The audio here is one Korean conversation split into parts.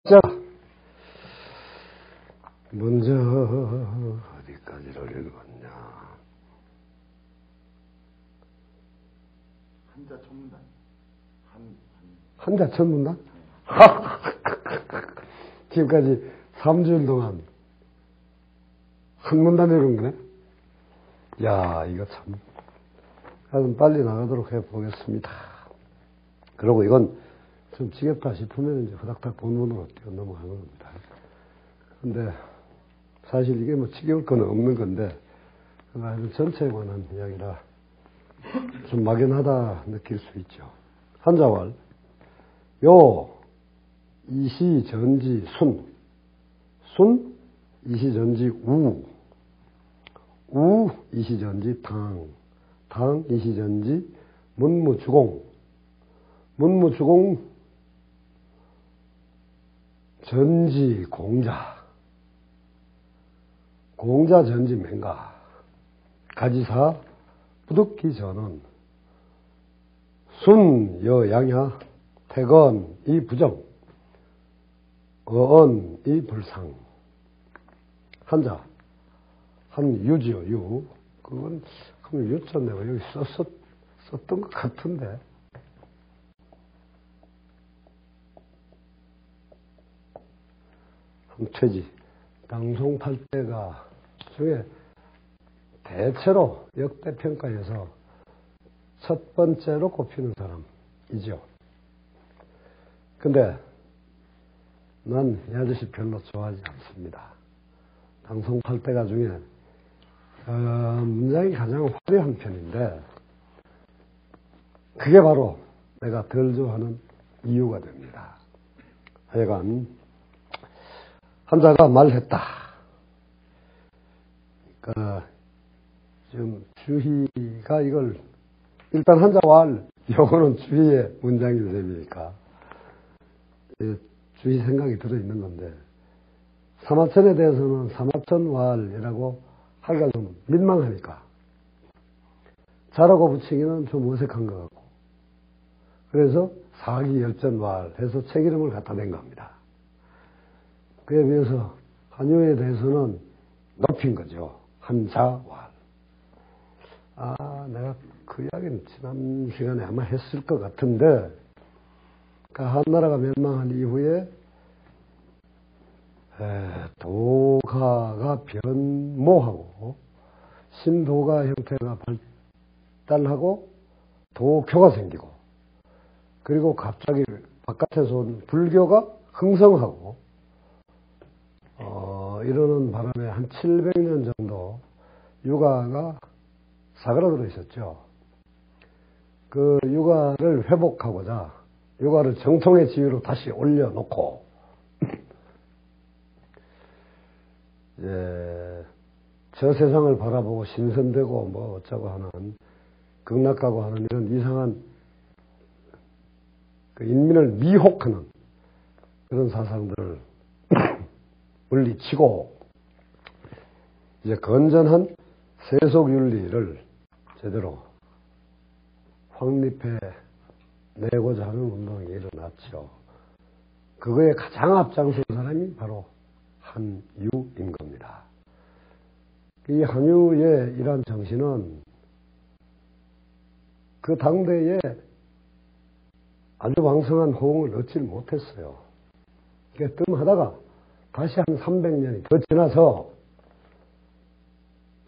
자, 먼저 어디까지를 읽었냐? 한자 천문단. 한자 천문단? 지금까지 3주일 동안 한 문단 읽은 거네? 야, 이거 참. 좀 빨리 나가도록 해보겠습니다. 그리고 이건 좀 지겹다 싶으면 이제 후닥닥 본문으로 뛰어 넘어가는 겁니다. 근데 사실 이게 뭐 지겨울 건 없는 건데, 전체에 관한 이야기라 좀 막연하다 느낄 수 있죠. 한자왈, 요, 이시전지 순, 이시전지 우, 이시전지 당, 이시전지 문무주공, 전지 공자 전지 맹가, 가지사 부득기 전원, 순 여양야, 태건 이 부정, 어언 이 불상. 한자 한 유지요, 유. 그건 그럼 유자 내가 여기 썼던 것 같은데. 퇴지, 당송팔대가 중에 대체로 역대평가에서 첫 번째로 꼽히는 사람이죠. 근데 난 이 아저씨 별로 좋아하지 않습니다. 당송팔대가 중에 문장이 가장 화려한 편인데 그게 바로 내가 덜 좋아하는 이유가 됩니다. 하여간 한자가 말했다. 그러니까 지금 주희가 이걸 일단 한자왈 요거는 주희의 문장일 셈이니까 주희 생각이 들어있는 건데 사마천에 대해서는 사마천왈이라고 하기가 좀 민망하니까 자라고 붙이기는 좀 어색한 것 같고 그래서 사기열전왈 해서 책 이름을 갖다 낸 겁니다. 그에 비해서 한유에 대해서는 높인 거죠. 한자왈. 내가 그 이야기는 지난 시간에 아마 했을 것 같은데 한나라가 멸망한 이후에 도가가 변모하고 신도가 형태가 발달하고 도교가 생기고 그리고 갑자기 바깥에서 온 불교가 흥성하고 이러는 바람에 한 700년 정도 유가가 사그라들어 있었죠. 그 유가를 회복하고자 유가를 정통의 지위로 다시 올려놓고 저 세상을 바라보고 신선되고 뭐 어쩌고 하는 극락가고 하는 이런 이상한 그 인민을 미혹하는 그런 사상들을 물리치고 이제 건전한 세속윤리를 제대로 확립해 내고자 하는 운동이 일어났죠. 그거에 가장 앞장선 사람이 바로 한유인 겁니다. 이 한유의 이러한 정신은 그 당대에 아주 왕성한 호응을 얻지 못했어요. 그러니까 뜸하다가 다시 한 300년이 더 지나서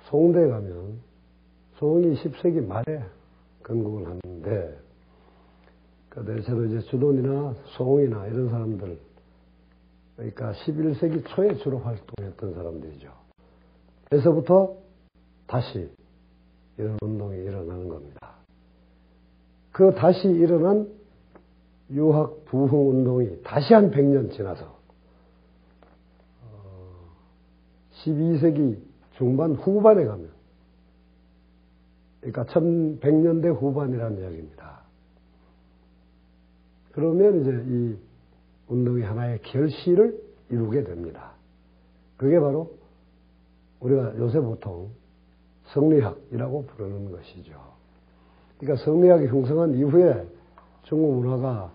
송대에 가면 송이 10세기 말에 건국을 하는데 대체로 이제 주돈이나 송이나 이런 사람들 그러니까 11세기 초에 주로 활동했던 사람들이죠. 그래서부터 다시 이런 운동이 일어나는 겁니다. 그 다시 일어난 유학 부흥 운동이 다시 한 100년 지나서 12세기 중반 후반에 가면 그러니까 1100년대 후반이라는 이야기입니다. 그러면 이제 이 운동이 하나의 결실을 이루게 됩니다. 그게 바로 우리가 요새 보통 성리학이라고 부르는 것이죠. 그러니까 성리학이 형성한 이후에 중국 문화가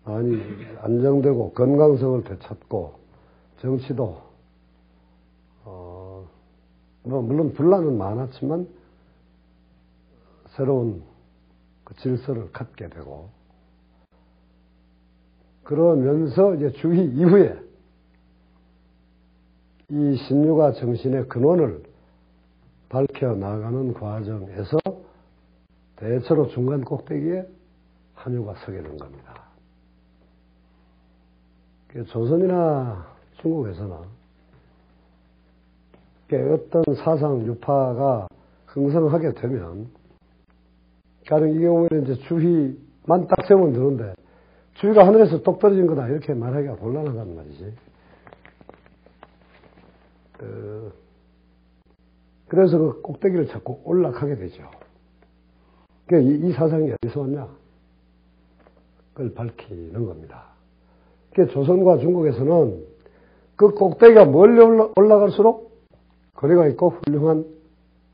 많이 안정되고 건강성을 되찾고 정치도 물론 분란은 많았지만 새로운 그 질서를 갖게 되고 그러면서 이제 주희 이후에 이 신유가 정신의 근원을 밝혀 나가는 과정에서 대체로 중간 꼭대기에 한유가 서게 된 겁니다. 조선이나 중국에서나 어떤 사상 유파가 흥성하게 되면 가령 이 경우에는 이제 주희만 딱 세우면 되는데 주희가 하늘에서 똑 떨어진 거다 이렇게 말하기가 곤란하다는 말이지. 그래서 그 꼭대기를 자꾸 올라가게 되죠. 이 사상이 어디서 왔냐? 그걸 밝히는 겁니다. 조선과 중국에서는 그 꼭대기가 멀리 올라갈수록 거리가 있고 훌륭한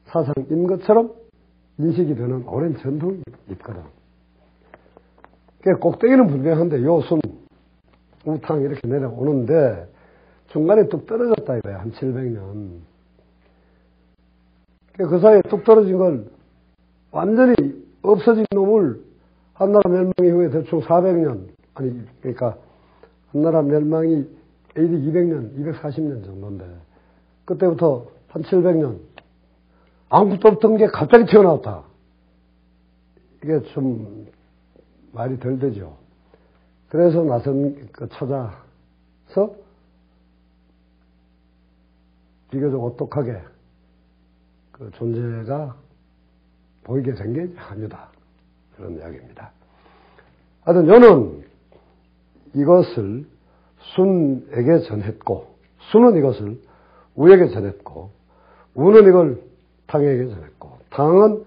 사상인 것처럼 인식이 되는 오랜 전통이 있거든. 꼭대기는 분명한데 요순, 우탕 이렇게 내려오는데 중간에 뚝 떨어졌다 이거야. 한 700년. 그 사이에 뚝 떨어진 걸 완전히 없어진 놈을 한나라 멸망 이후에 대충 400년, 그러니까 한나라 멸망이 AD 200년, 240년 정도인데 그때부터 한 700년 아무것도 없던 게 갑자기 튀어나왔다. 이게 좀 말이 덜 되죠. 그래서 찾아서 비교적 오똑하게 그 존재가 보이게 된 게 한유다. 그런 이야기입니다. 하여튼 요는 이것을 순에게 전했고, 순은 이것을 우에게 전했고, 우는 이걸 탕에게 전했고, 탕은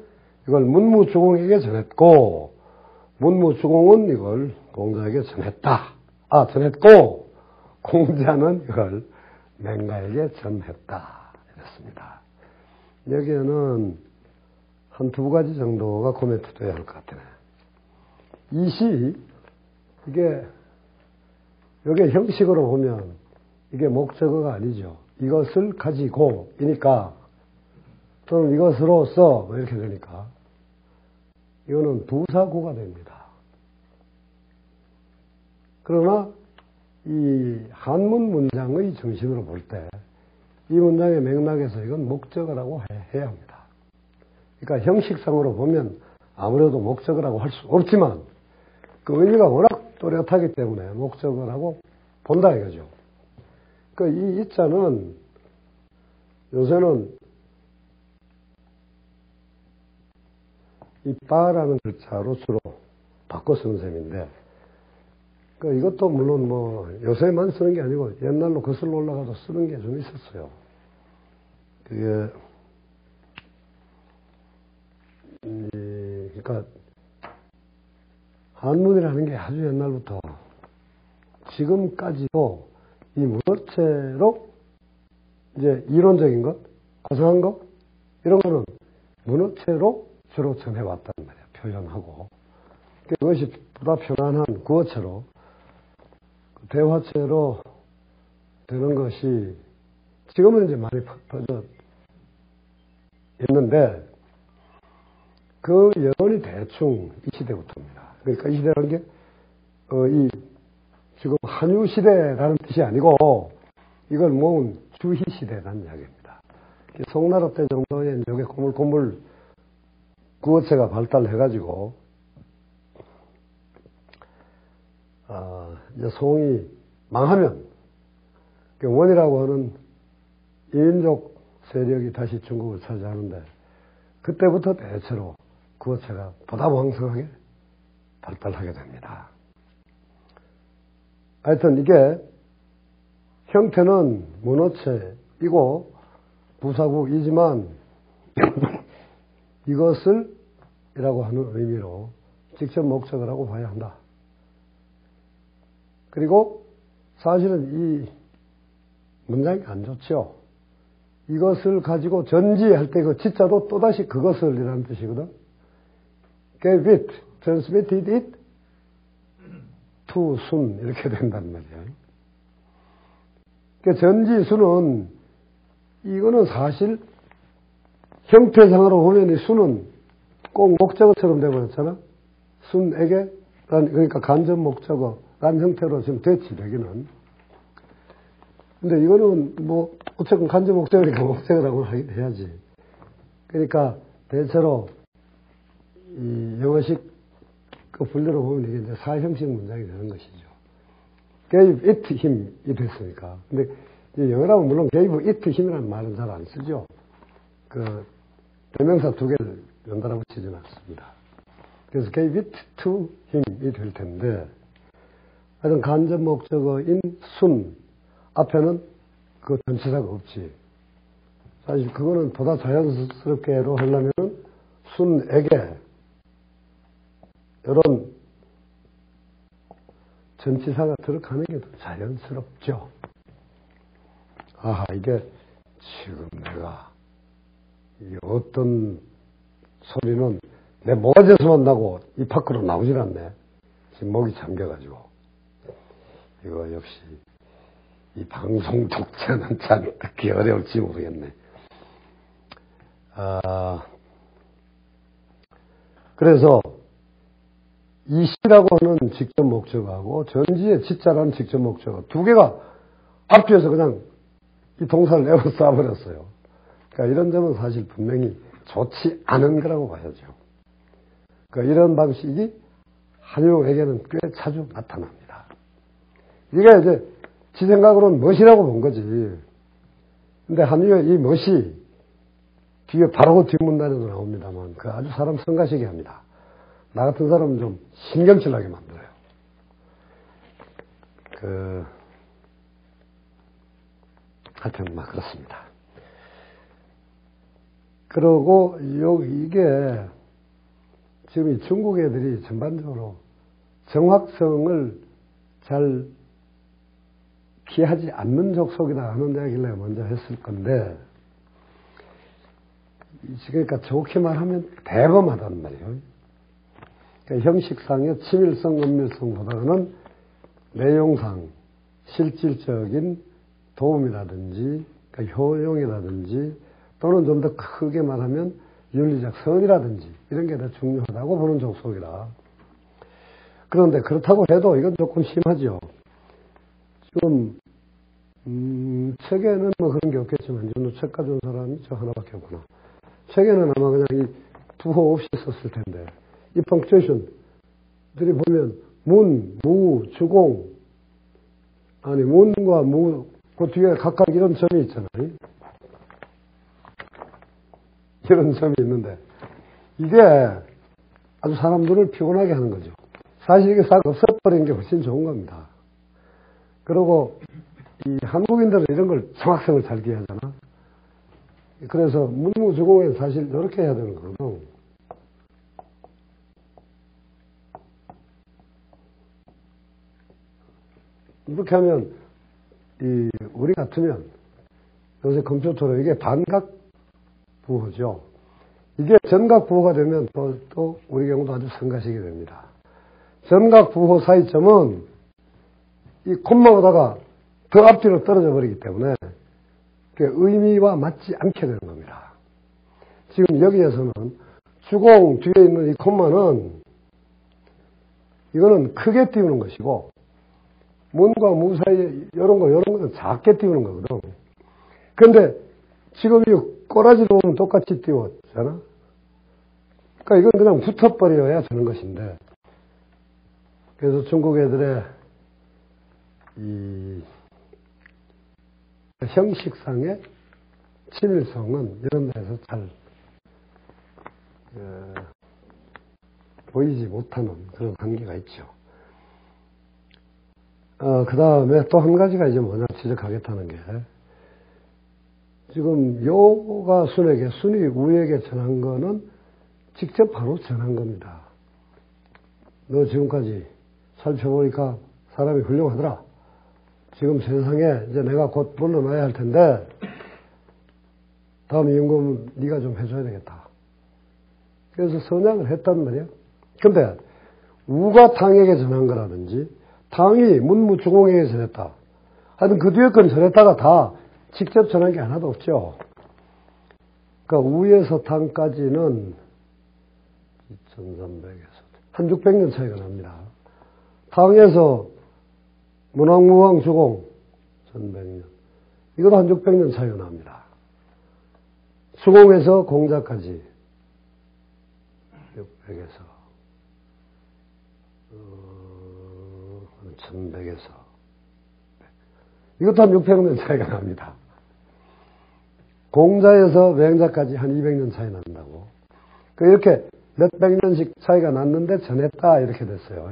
이걸 문무주공에게 전했고, 문무주공은 이걸 공자에게 전했다. 전했고, 공자는 이걸 맹가에게 전했다. 이랬습니다. 여기에는 한 두 가지 정도가 코멘트 돼야 할 것 같아요. 이 시, 이게 형식으로 보면 이게 목적어가 아니죠. 이것을 가지고 이니까 또는 이것으로써 이렇게 되니까 이거는 부사구가 됩니다. 그러나 이 한문 문장의 정신으로 볼 때 이 문장의 맥락에서 이건 목적어라고 해야 합니다. 그러니까 형식상으로 보면 아무래도 목적어라고 할 수 없지만 그 의미가 워낙 또렷하기 때문에 목적어라고 본다 이거죠. 이 이자는 요새는 이 바라는 글자로 주로 바꿔 쓰는 셈인데 이것도 물론 요새만 쓰는 게 아니고 옛날로 거슬러 올라가도 쓰는 게 좀 있었어요. 그러니까 한문이라는 게 아주 옛날부터 지금까지도 이 문어체로 이제 이론적인 것, 고상한 것 이런 거는 문어체로 주로 전해왔단 말이야. 표현하고 그것이 보다 편안한 구어체로 대화체로 되는 것이 지금은 이제 많이 퍼져 있는데 그 여론이 대충 이 시대부터입니다. 그러니까 이 시대라는 게 지금 한유 시대라는 뜻이 아니고 이걸 모은 주희 시대라는 이야기입니다. 송나라 때 정도에 이게 고물고물 구어체가 발달해가지고 이제 송이 망하면 원이라고 하는 이민족 세력이 다시 중국을 차지하는데 그때부터 대체로 구어체가 보다 왕성하게 발달하게 됩니다. 하여튼 이게 형태는 문어체이고 부사구이지만 이것을 이라고 하는 의미로 직접 목적어라고 봐야 한다. 그리고 사실은 이 문장이 안 좋죠. 이것을 가지고 전지할 때 그 지자도 또다시 그것을 이라는 뜻이거든. gave it, transmitted it 투, 순 이렇게 된단 말이에요. 그러니까 전지순은 이거는 사실 형태상으로 보면 이 순은 꼭 목적어처럼 되어버렸잖아. 순에게 그러니까 간접 목적어란 형태로 지금 됐지 되기는. 근데 이거는 뭐 어쨌든 간접 목적어니까 목적어라고 해야지. 그러니까 대체로 이 영어식 그 분류로 보면 이게 이제 사형식 문장이 되는 것이죠. gave it him이 됐으니까. 근데 영어라면 물론 gave it him이라는 말은 잘 안 쓰죠. 그 대명사 두 개를 연달아 붙이지는 않습니다. 그래서 gave it to him이 될 텐데, 하여튼 간접 목적어인 순 앞에는 그 전치사가 없지. 사실 그거는 보다 자연스럽게로 하려면은 순에게 이런 전치사가 들어가는 게 더 자연스럽죠. 이게 지금 내가 이 어떤 소리는 내 모가지에서만 나고 입 밖으로 나오질 않네. 지금 목이 잠겨가지고. 이거 역시 이 방송 독자는 참 듣기 어려울지 모르겠네. 그래서 이 시라고 하는 직접 목적어하고 전지의 지자라는 직접 목적어 두 개가 앞뒤에서 그냥 이 동사를 내어 쏴버렸어요. 그러니까 이런 점은 사실 분명히 좋지 않은 거라고 봐야죠. 그러니까 이런 방식이 한유에게는 꽤 자주 나타납니다. 이게 이제 지 생각으로는 멋이라고 본 거지. 근데 한유의 이 멋이 뒤에 바로 뒷문단에도 나옵니다만 그 아주 사람 성가시게 합니다. 나 같은 사람은 좀 신경질나게 만들어요. 하여튼 막 그렇습니다. 그러고 이게 지금 이 중국 애들이 전반적으로 정확성을 잘 피하지 않는 족속이다 하는 이야기를 먼저 했을 건데, 그러니까 좋게 말하면 대범하단 말이에요. 그러니까 형식상의 치밀성, 은밀성보다는 내용상 실질적인 도움이라든지 그러니까 효용이라든지 또는 좀 더 크게 말하면 윤리적 선이라든지 이런 게 더 중요하다고 보는 족속이라. 그런데 그렇다고 해도 이건 조금 심하죠. 지금 책에는 뭐 그런 게 없겠지만 좀 책 가져온 사람이 저 하나밖에 없구나. 책에는 아마 그냥 이 부호 없이 썼을 텐데 이 펑크처션들이 보면 문, 무, 주공 아니 문과 무 그 뒤에 각각 이런 점이 있잖아요. 이런 점이 있는데 이게 아주 사람들을 피곤하게 하는 거죠. 사실 이게 싹 없애버리는 게 훨씬 좋은 겁니다. 그리고 이 한국인들은 이런 걸 정확성을 잘 기하잖아. 그래서 문무주공에 사실 이렇게 해야 되는 거거든. 이렇게 하면 우리 같으면 요새 컴퓨터로 이게 반각 부호죠. 이게 전각 부호가 되면 또 우리 경우도 아주 성가시게 됩니다. 전각 부호 사이점은 이 콤마보다가 더 앞뒤로 떨어져 버리기 때문에 의미와 맞지 않게 되는 겁니다. 지금 여기에서는 주공 뒤에 있는 이 콤마는 이거는 크게 띄우는 것이고 문과 무 사이에 이런 거는 작게 띄우는 거거든. 그런데 지금 이 꼬라지로 보면 똑같이 띄웠잖아. 그러니까 이건 그냥 붙어버려야 되는 것인데, 그래서 중국 애들의 이 형식상의 친밀성은 이런 데서 잘 보이지 못하는 그런 한계가 있죠. 그 다음에 또 한 가지가 이제 뭐냐 지적하겠다는 게, 지금 요가 순에게, 순이 우에게 전한 거는 직접 바로 전한 겁니다. 너 지금까지 살펴보니까 사람이 훌륭하더라. 지금 세상에 이제 내가 곧 물러나야 할 텐데 다음 임금 네가 좀 해줘야 되겠다. 그래서 선양을 했단 말이야. 근데 우가 탕에게 전한 거라든지 탕이 문무주공에게 전했다. 하여튼 그 뒤에 건 전했다가 다 직접 전한 게 하나도 없죠. 그러니까 우에서 탕까지는 2300에서 한 600년 차이가 납니다. 탕에서 문왕무왕 주공 1100년. 이것도 한 600년 차이가 납니다. 수공에서 공자까지 600에서 1100에서 이것도 한 600년 차이가 납니다. 공자에서 맹자까지 한 200년 차이 난다고. 이렇게 몇백 년씩 차이가 났는데 전했다 이렇게 됐어요.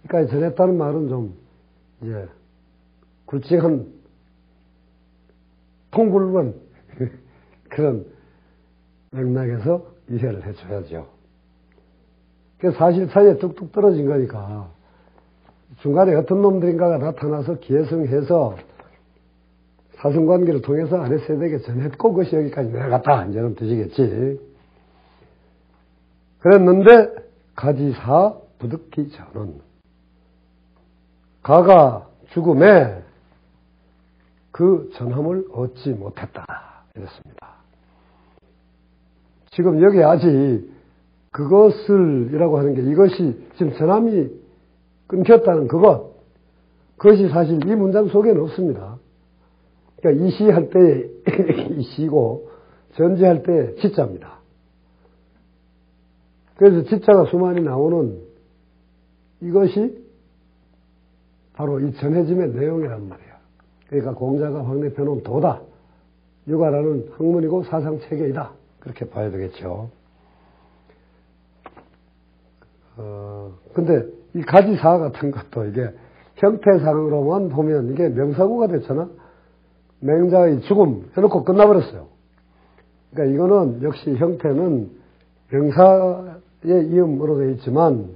그러니까 전했다는 말은 좀 이제 굵직한 통굵은 그런 맥락에서 이해를 해줘야죠. 사실 사이에 뚝뚝 떨어진 거니까 중간에 어떤 놈들인가가 나타나서 기해성해서 사성관계를 통해서 아래 세대에게 전했고 그것이 여기까지 내려갔다 이제는 드시겠지. 그랬는데 가지사 부득기 전은 가가 죽음에 그 전함을 얻지 못했다 이랬습니다. 지금 여기 아직 그것을이라고 하는 게 이것이 지금 전함이 끊겼다는 그것이 사실 이 문장 속에는 없습니다. 그러니까 이시할 때의 이시고 전지할 때의 지자입니다. 그래서 지자가 수많이 나오는 이것이 바로 이 전해짐의 내용이란 말이에요. 그러니까 공자가 확립해놓은 도다. 유가라는 학문이고 사상체계이다. 그렇게 봐야 되겠죠. 근데 이 가지사 같은 것도 이게 형태상으로만 보면 이게 명사구가 됐잖아. 맹자의 죽음 해놓고 끝나버렸어요. 그러니까 이거는 역시 형태는 명사의 이음으로 되어 있지만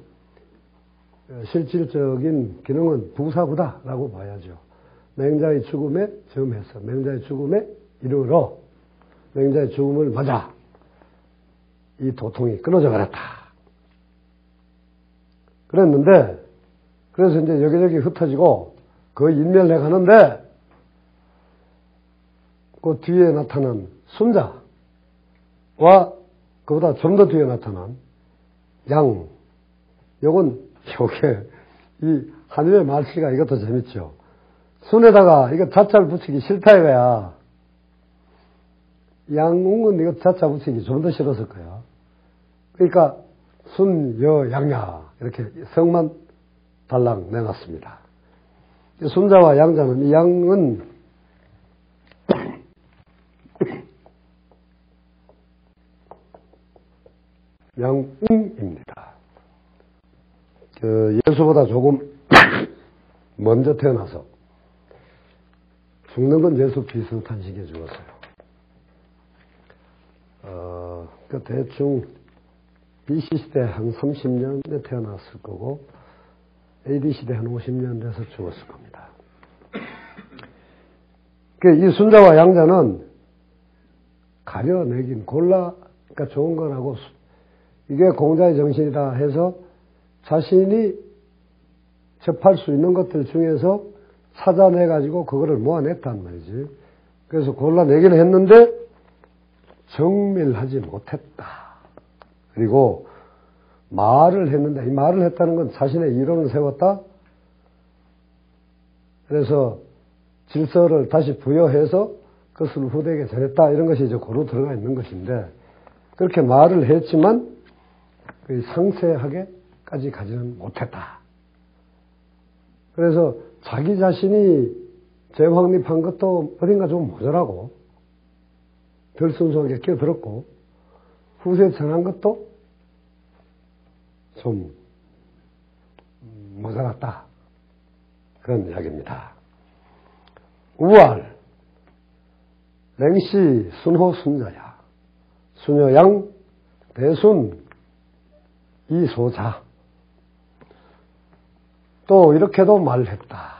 실질적인 기능은 부사구다라고 봐야죠. 맹자의 죽음에 점해서 맹자의 죽음에 이르러 맹자의 죽음을 맞아 이 도통이 끊어져 버렸다. 그랬는데 그래서 이제 여기저기 흩어지고 거의 인멸해 가는데 그 뒤에 나타난 순자와 그보다 좀 더 뒤에 나타난 양 요게 이 한유의 말씨가 이것도 재밌죠. 순에다가 이거 자자를 붙이기 싫다 이거야. 양웅은 이거 자자 붙이기 좀 더 싫었을 거야. 그러니까 순, 여, 양야 이렇게 성만 달랑 내놨습니다. 순자와 양자는 이 양은 양웅입니다. 예수보다 조금 먼저 태어나서 죽는 건 예수 비슷한 시기에 죽었어요. 대충 BC 시대 한 30년에 태어났을 거고 AD 시대 한 50년 돼서 죽었을 겁니다. 이 순자와 양자는 가려내긴 그러니까 좋은 거라고 이게 공자의 정신이다 해서 자신이 접할 수 있는 것들 중에서 찾아내가지고 그거를 모아냈단 말이지. 그래서 골라내기는 했는데 정밀하지 못했다. 그리고 말을 했는데 이 말을 했다는 건 자신의 이론을 세웠다. 그래서 질서를 다시 부여해서 그것을 후대에게 전했다. 이런 것이 이제 고루 들어가 있는 것인데 그렇게 말을 했지만 상세하게까지 가지는 못했다. 그래서 자기 자신이 재확립한 것도 어딘가 좀 모자라고 별 순수하게 끼어들었고 후세에 전한 것도 좀 모자랐다. 그런 이야기입니다. 우알 맹시 순호 순자야 수녀양 대순 이소자 또 이렇게도 말했다.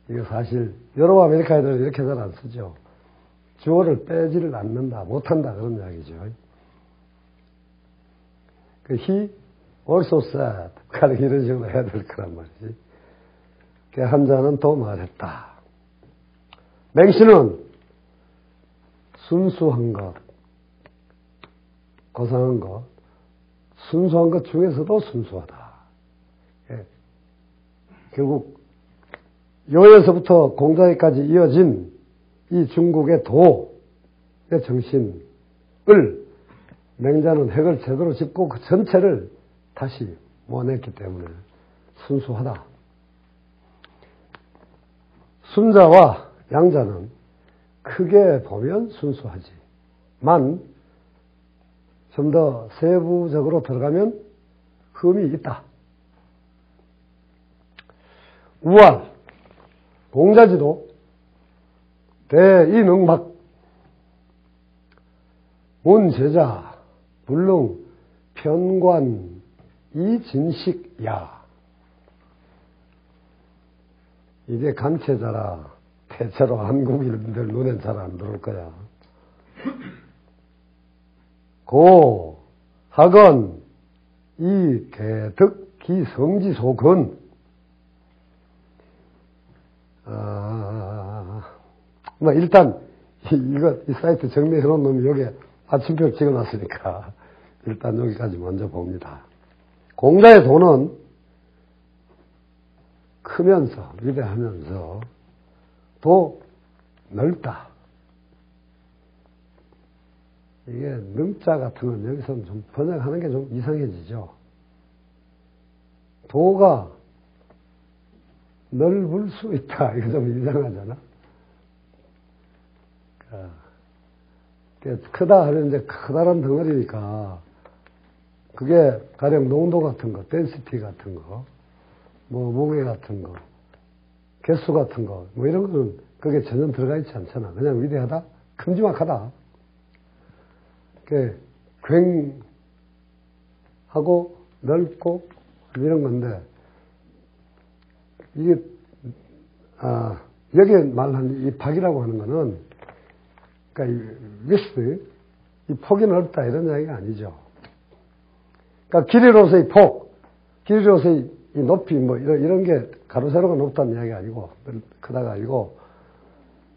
이거 사실 유럽 아메리카 애들은 이렇게 잘 안 쓰죠. 주어를 빼지를 않는다, 못한다 그런 이야기죠. 히 also said. 이런 식으로 해야 될 거란 말이지. 그 한자는 또 말했다. 맹신은 순수한 것, 고상한 것, 순수한 것 중에서도 순수하다. 예. 결국 요에서부터 공자에까지 이어진 이 중국의 도의 정신을 맹자는 핵을 제대로 짚고 그 전체를 다시 모아냈기 때문에 순수하다. 순자와 양자는 크게 보면 순수하지만 좀 더 세부적으로 들어가면 흠이 있다. 우알, 공자지도 대이능박 문제자 불능 편관 이진식야. 이게 간체자라 대체로 한국인들 눈엔 잘 안 들어올 거야. 고 학원 이 개득 기성지소근 뭐 일단 이 사이트 정리해 놓은 놈이 여기에 아침표 찍어놨으니까 일단 여기까지 먼저 봅니다. 공자의 도는 크면서 위대하면서 또 넓다. 이게 능자 같은 건 여기서는 좀 번역하는 게 좀 이상해지죠. 도가 넓을 수 있다. 이거 좀 이상하잖아. 크다 하면 이제 커다란 덩어리니까 그게 가령 농도 같은 거, 덴시티 같은 거, 뭐 무게 같은 거, 개수 같은 거, 뭐 이런 거는 그게 전혀 들어가 있지 않잖아. 그냥 위대하다, 큼지막하다. 괭하고 넓고 이런 건데 이게 여기에 말하는 이 박이라고 하는 거는 그러니까 이 위스 이 폭이 넓다 이런 이야기가 아니죠. 그러니까 길이로서의 폭, 길이로서의 이 높이 뭐 이런 게 가로 세로가 높다는 이야기가 아니고 크다가 아니고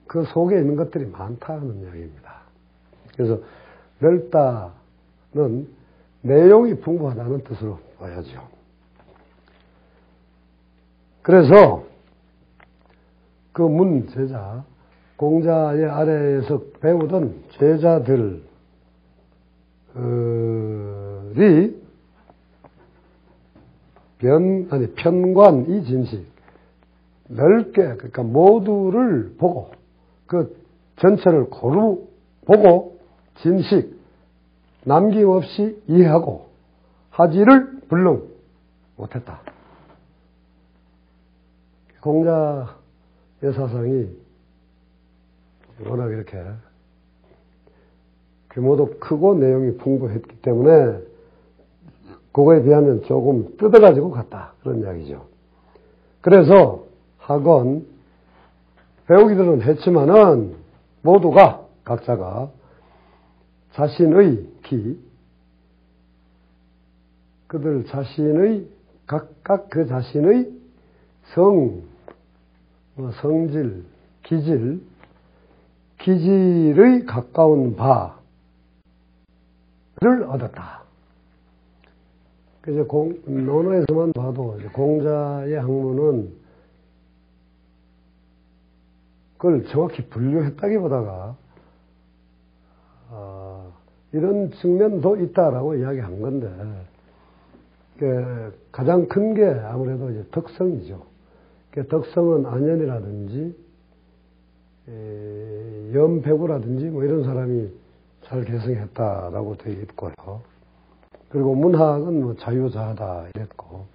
그 속에 있는 것들이 많다는 이야기입니다. 그래서 넓다는 내용이 풍부하다는 뜻으로 봐야죠. 그래서 그 문제자, 공자의 아래에서 배우던 제자들이 편관 이 진식 넓게 그러니까 모두를 보고 그 전체를 고루 보고 진식 남김없이 이해하고 하지를 불능 못했다. 공자의 사상이 워낙 이렇게 규모도 크고 내용이 풍부했기 때문에 그거에 비하면 조금 뜯어가지고 갔다. 그런 이야기죠. 그래서 학원 배우기들은 했지만은 모두가 각자가 자신의 그들 자신의 각각 그 자신의 성질, 기질의 가까운 바를 얻었다. 그래서 논어에서만 봐도 공자의 학문은 그걸 정확히 분류했다기보다가 이런 측면도 있다라고 이야기한 건데 가장 큰 게 아무래도 이제 덕성이죠. 덕성은 안현이라든지 염배구라든지 뭐 이런 사람이 잘 개성했다라고 되어 있고요. 그리고 문학은 뭐 자유자하다 이랬고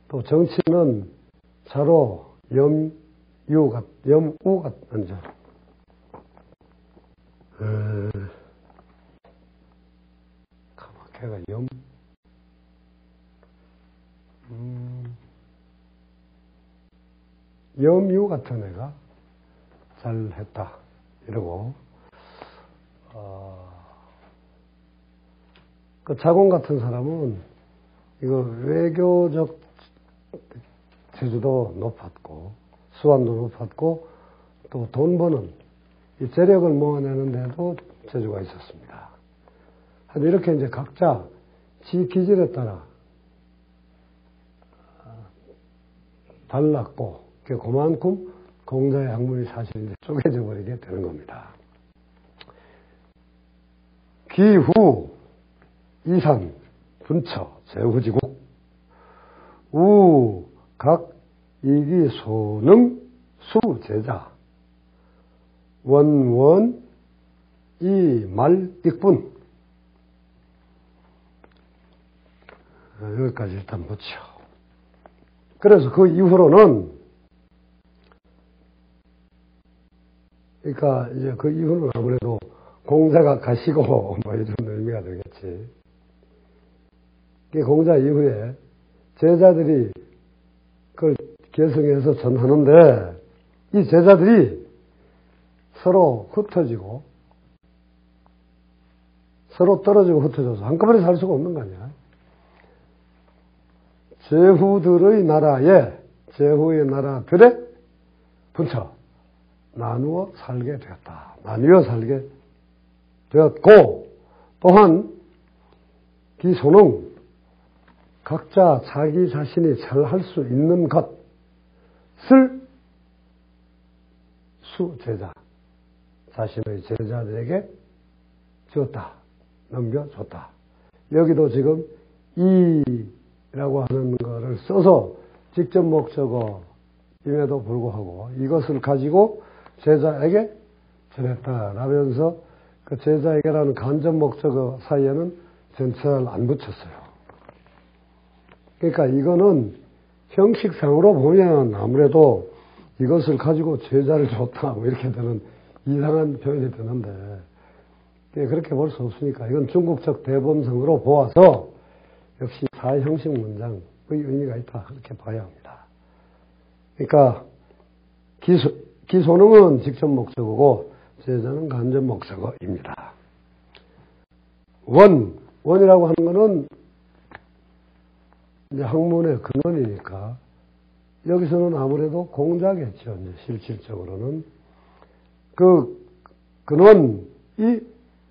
또 정치는 자로 염우 아니죠. 가마케가 염유 같은 애가 잘했다 이러고 그 자공 같은 사람은 이거 외교적 재주도 높았고, 수완도 높았고, 또 돈 버는 이 재력을 모아내는 데도 재주가 있었습니다. 이렇게 이제 각자 지 기질에 따라 달랐고, 그만큼 공자의 학문이 사실 이제 쪼개져 버리게 되는 겁니다. 기후, 이산, 분처, 제후지국, 우, 각, 이기, 소능, 수, 제자, 원, 이, 말, 익분. 여기까지 일단 보죠. 그래서 그 이후로는, 그러니까 이제 그 이후는 아무래도 공자가 가시고 뭐 이런 의미가 되겠지. 공자 이후에 제자들이 그걸 계승해서 전하는데 이 제자들이 서로 흩어지고 서로 떨어지고 흩어져서 한꺼번에 살 수가 없는 거 아니야. 제후들의 나라에 제후의 나라들의 분처 나누어 살게 되었다. 나누어 살게 되었고 또한 기소능 각자 자기 자신이 잘 할 수 있는 것을 수제자 자신의 제자들에게 주었다. 넘겨줬다. 여기도 지금 이라고 하는 거를 써서 직접 목적어임에도 불구하고 이것을 가지고 제자에게 전했다라면서 그 제자에게라는 간접 목적어 사이에는 전체를 안 붙였어요. 그러니까 이거는 형식상으로 보면 아무래도 이것을 가지고 제자를 줬다 뭐 이렇게 되는 이상한 표현이 되는데 그렇게 볼 수 없으니까 이건 중국적 대범성으로 보아서 역시 사형식 문장의 의미가 있다 그렇게 봐야 합니다. 그러니까 기소능은 직접 목적어고 제자는 간접 목적어입니다. 원이라고 하는 것은 이제 학문의 근원이니까 여기서는 아무래도 공자겠죠. 이제 실질적으로는 그 근원이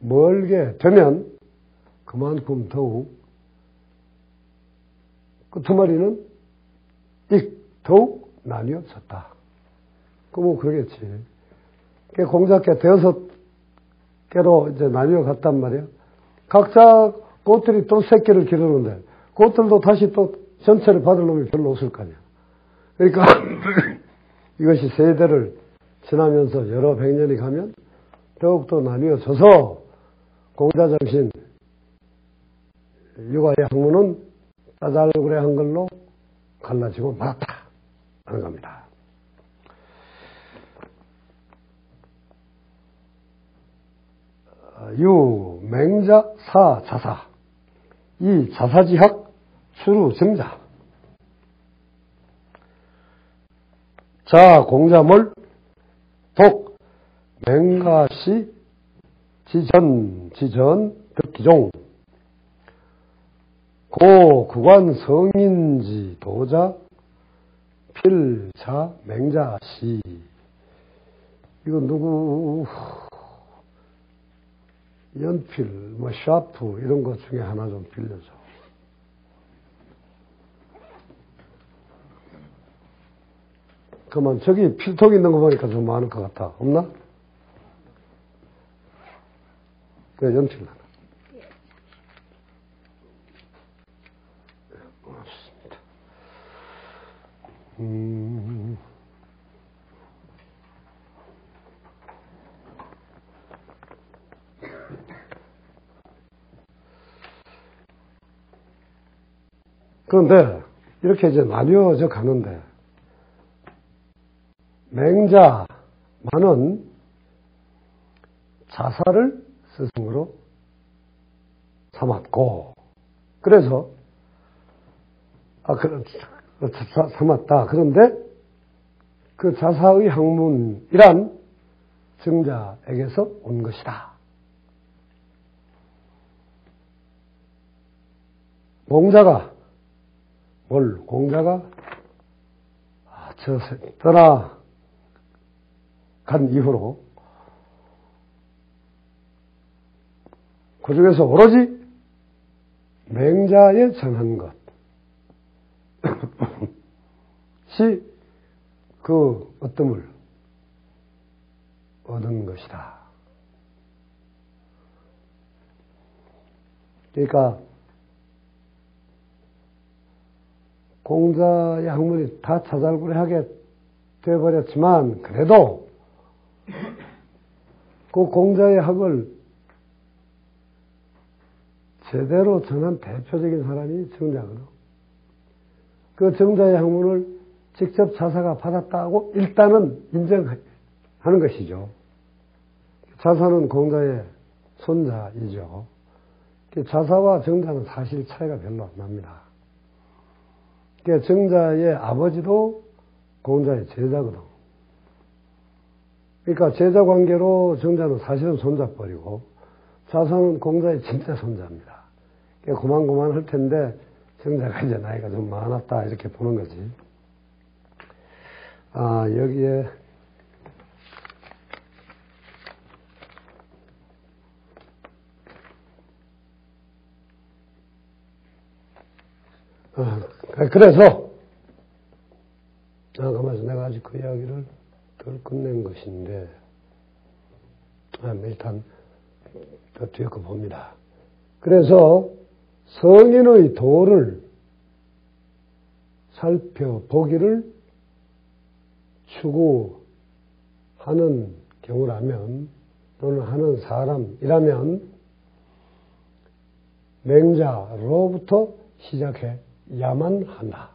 멀게 되면 그만큼 더욱 그 두 마리는 더욱 나뉘어졌다. 그 뭐 그러겠지. 공자께 5개로 이제 나뉘어 갔단 말이야. 각자 꽃들이 또 새끼를 기르는데 꽃들도 다시 또 전체를 받을 놈이 별로 없을 거 아니야. 그러니까 이것이 세대를 지나면서 여러 백년이 가면 더욱더 나뉘어져서 공자정신 육아의 학문은 짜잘구레 한 걸로 갈라지고 말았다 하는 겁니다. 유, 맹자, 사, 자사. 이 자사지학, 수루, 정자. 자, 공자물, 독, 맹가시, 지전, 득기종. 고, 구관, 성인지, 도자, 필자, 맹자시. 이거 누구, 연필, 뭐 샤프 이런 것 중에 하나 좀 빌려줘. 그러면 저기 필통 있는 거 보니까 좀 많을 것 같아. 없나? 그래, 연필 하나. 고맙습니다. 그런데 이렇게 이제 나뉘어져 가는데 맹자만은 자사를 스승으로 삼았고 그래서 삼았다. 그런데 그 자사의 학문이란 정자에게서 온 것이다. 공자가 공자가 떠나간 이후로 그 중에서 오로지 맹자에 정한 것이 그 어뜸을 얻은 것이다. 그러니까 공자의 학문이 다 자잘구레하게 되어버렸지만 그래도 그 공자의 학을 제대로 전한 대표적인 사람이 정자거든. 그 정자의 학문을 직접 자사가 받았다고 일단은 인정하는 것이죠. 자사는 공자의 손자이죠. 자사와 정자는 사실 차이가 별로 안 납니다. 정자의 아버지도 공자의 제자거든. 그러니까 제자 관계로 정자는 사실은 손자뻘이고 자사는 공자의 진짜 손자입니다. 고만고만할 텐데 정자가 이제 나이가 좀 많았다 이렇게 보는 거지. 여기에 그래서 가만있어. 내가 아직 그 이야기를 덜 끝낸 것인데 일단 더 뒤에 거 봅니다. 그래서 성인의 도를 살펴보기를 추구하는 경우라면 또는 하는 사람이라면 맹자로부터 시작해야만 한다.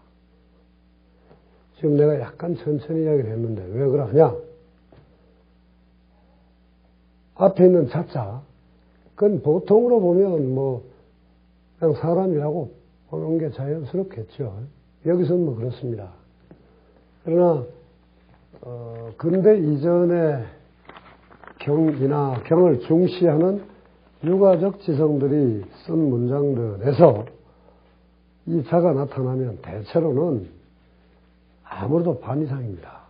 지금 내가 약간 천천히 이야기를 했는데 왜 그러냐? 앞에 있는 자자, 그건 보통으로 보면 그냥 사람이라고 보는 게 자연스럽겠죠. 여기서는 그렇습니다. 그러나 근대 이전의 경을 중시하는 유가적 지성들이 쓴 문장들에서 이 자가 나타나면 대체로는 아무래도 반 이상입니다.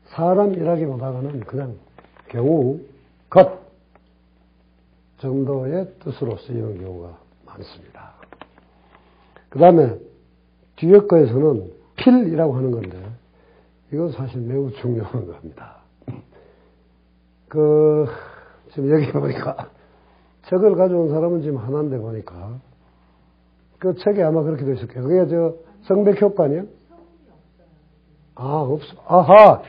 사람이라기보다는 그냥 경우, 것 정도의 뜻으로 쓰이는 경우가 많습니다. 그 다음에 뒤에 거에서는 필이라고 하는 건데 이건 사실 매우 중요한 겁니다. 지금 여기 보니까 책을 가져온 사람은 지금 하나인데 보니까 그 책에 아마 그렇게 되어 있을 거예요. 그게 성백효과 아니에요? 없어. 아하!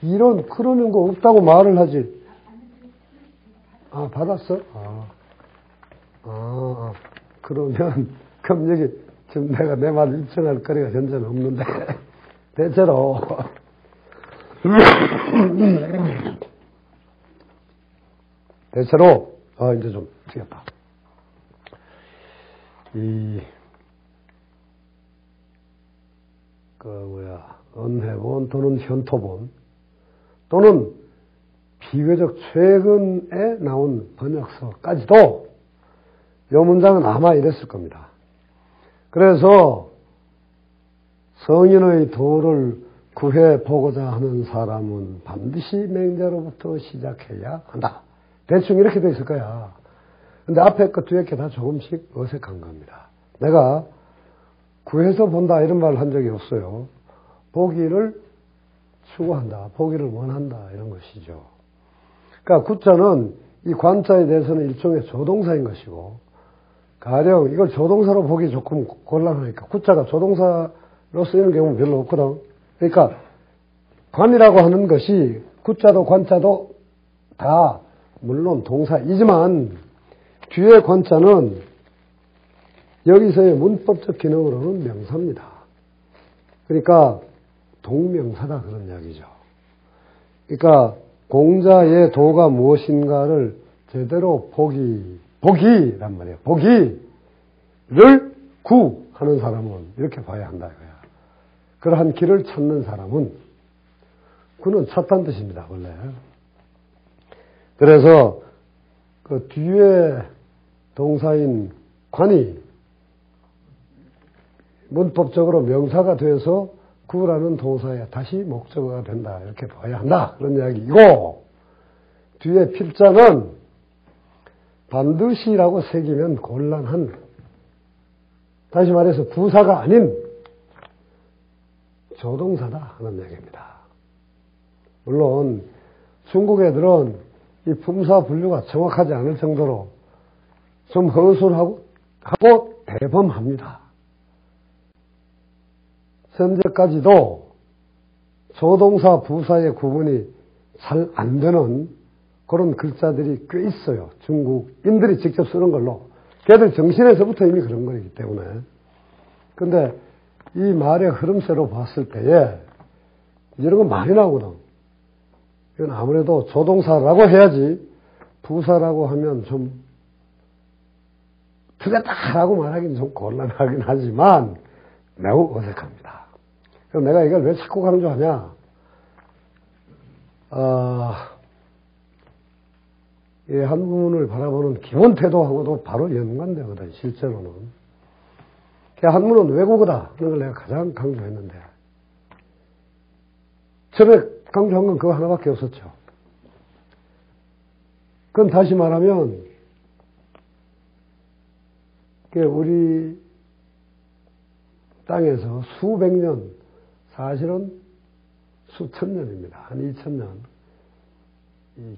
그러는 거 없다고 말을 하지. 받았어? 그럼 여기 지금 내가 내 말을 입증할 거리가 현재는 없는데, 대체로, 이제 좀 튀겼다. 언해본 또는 현토본 또는 비교적 최근에 나온 번역서까지도 이 문장은 아마 이랬을 겁니다. 그래서 성인의 도를 구해보고자 하는 사람은 반드시 맹자로부터 시작해야 한다. 대충 이렇게 돼 있을 거야. 근데 앞에 거 뒤에 게 다 조금씩 어색한 겁니다. 내가 구해서 본다 이런 말을 한 적이 없어요. 보기를 추구한다. 보기를 원한다. 이런 것이죠. 그러니까 구자는 이 관자에 대해서는 일종의 조동사인 것이고 가령 이걸 조동사로 보기 조금 곤란하니까 구자가 조동사로 쓰이는 경우는 별로 없거든. 그러니까 관이라고 하는 것이 구자도 관자도 다 물론 동사이지만 뒤에 관자는 여기서의 문법적 기능으로는 명사입니다. 그러니까 동명사다 그런 이야기죠. 그러니까 공자의 도가 무엇인가를 제대로 보기란 말이에요. 보기를 구하는 사람은 이렇게 봐야 한다 이거야. 그러한 길을 찾는 사람은 그는 찾다는 뜻입니다. 원래. 그래서 그 뒤에 동사인 관이 문법적으로 명사가 돼서 구라는 동사에 다시 목적어가 된다. 이렇게 봐야 한다. 그런 이야기이고, 뒤에 필자는 반드시라고 새기면 곤란한, 다시 말해서 부사가 아닌 조동사다 하는 얘기입니다. 물론 중국 애들은 이 품사 분류가 정확하지 않을 정도로 좀 허술하고 대범합니다. 현재까지도 조동사, 부사의 구분이 잘 안 되는 그런 글자들이 꽤 있어요. 중국인들이 직접 쓰는 걸로. 걔들 정신에서부터 이미 그런 거이기 때문에. 근데 이 말의 흐름새로 봤을 때에 이런 건 많이 나오거든. 이건 아무래도 조동사라고 해야지 부사라고 하면 좀 틀렸다라고 말하기는 좀 곤란하긴 하지만 매우 어색합니다. 그럼 내가 이걸 왜 자꾸 강조하냐? 이 한문을 바라보는 기본 태도하고도 바로 연관되거든, 실제로는. 한문은 외국어다. 그런 걸 내가 가장 강조했는데. 처음에 강조한 건 그거 하나밖에 없었죠. 그건 다시 말하면, 우리 땅에서 수백 년, 사실은 수천 년입니다. 한 2000년.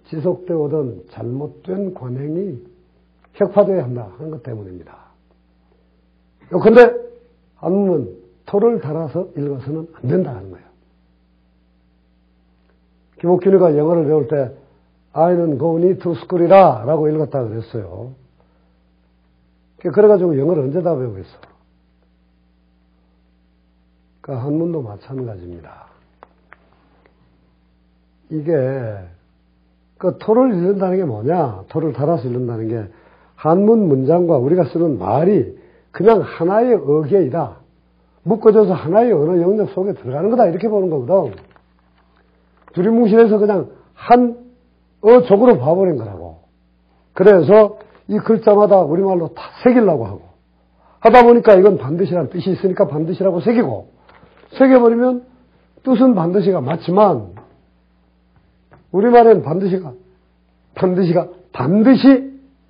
지속되어 오던 잘못된 관행이 혁파되어야 한다 하는 것 때문입니다. 그런데 한문은 토를 달아서 읽어서는 안 된다 하는 거예요. 김옥균이가 영어를 배울 때 I는 going to school이라 라고 읽었다 그랬어요. 그래가지고 영어를 언제 다 배우겠어. 그러니까 한문도 마찬가지입니다. 이게 토를 읽는다는 게 뭐냐? 토를 달아서 읽는다는 게 한문 문장과 우리가 쓰는 말이 그냥 하나의 어계이다. 묶어져서 하나의 언어 영역 속에 들어가는 거다. 이렇게 보는 거거든. 두리뭉실해서 그냥 한 어족으로 봐버린 거라고. 그래서 이 글자마다 우리말로 다 새기려고 하고 하다 보니까 이건 반드시라는 뜻이 있으니까 반드시라고 새기고 새겨버리면 뜻은 반드시가 맞지만 우리말엔 반드시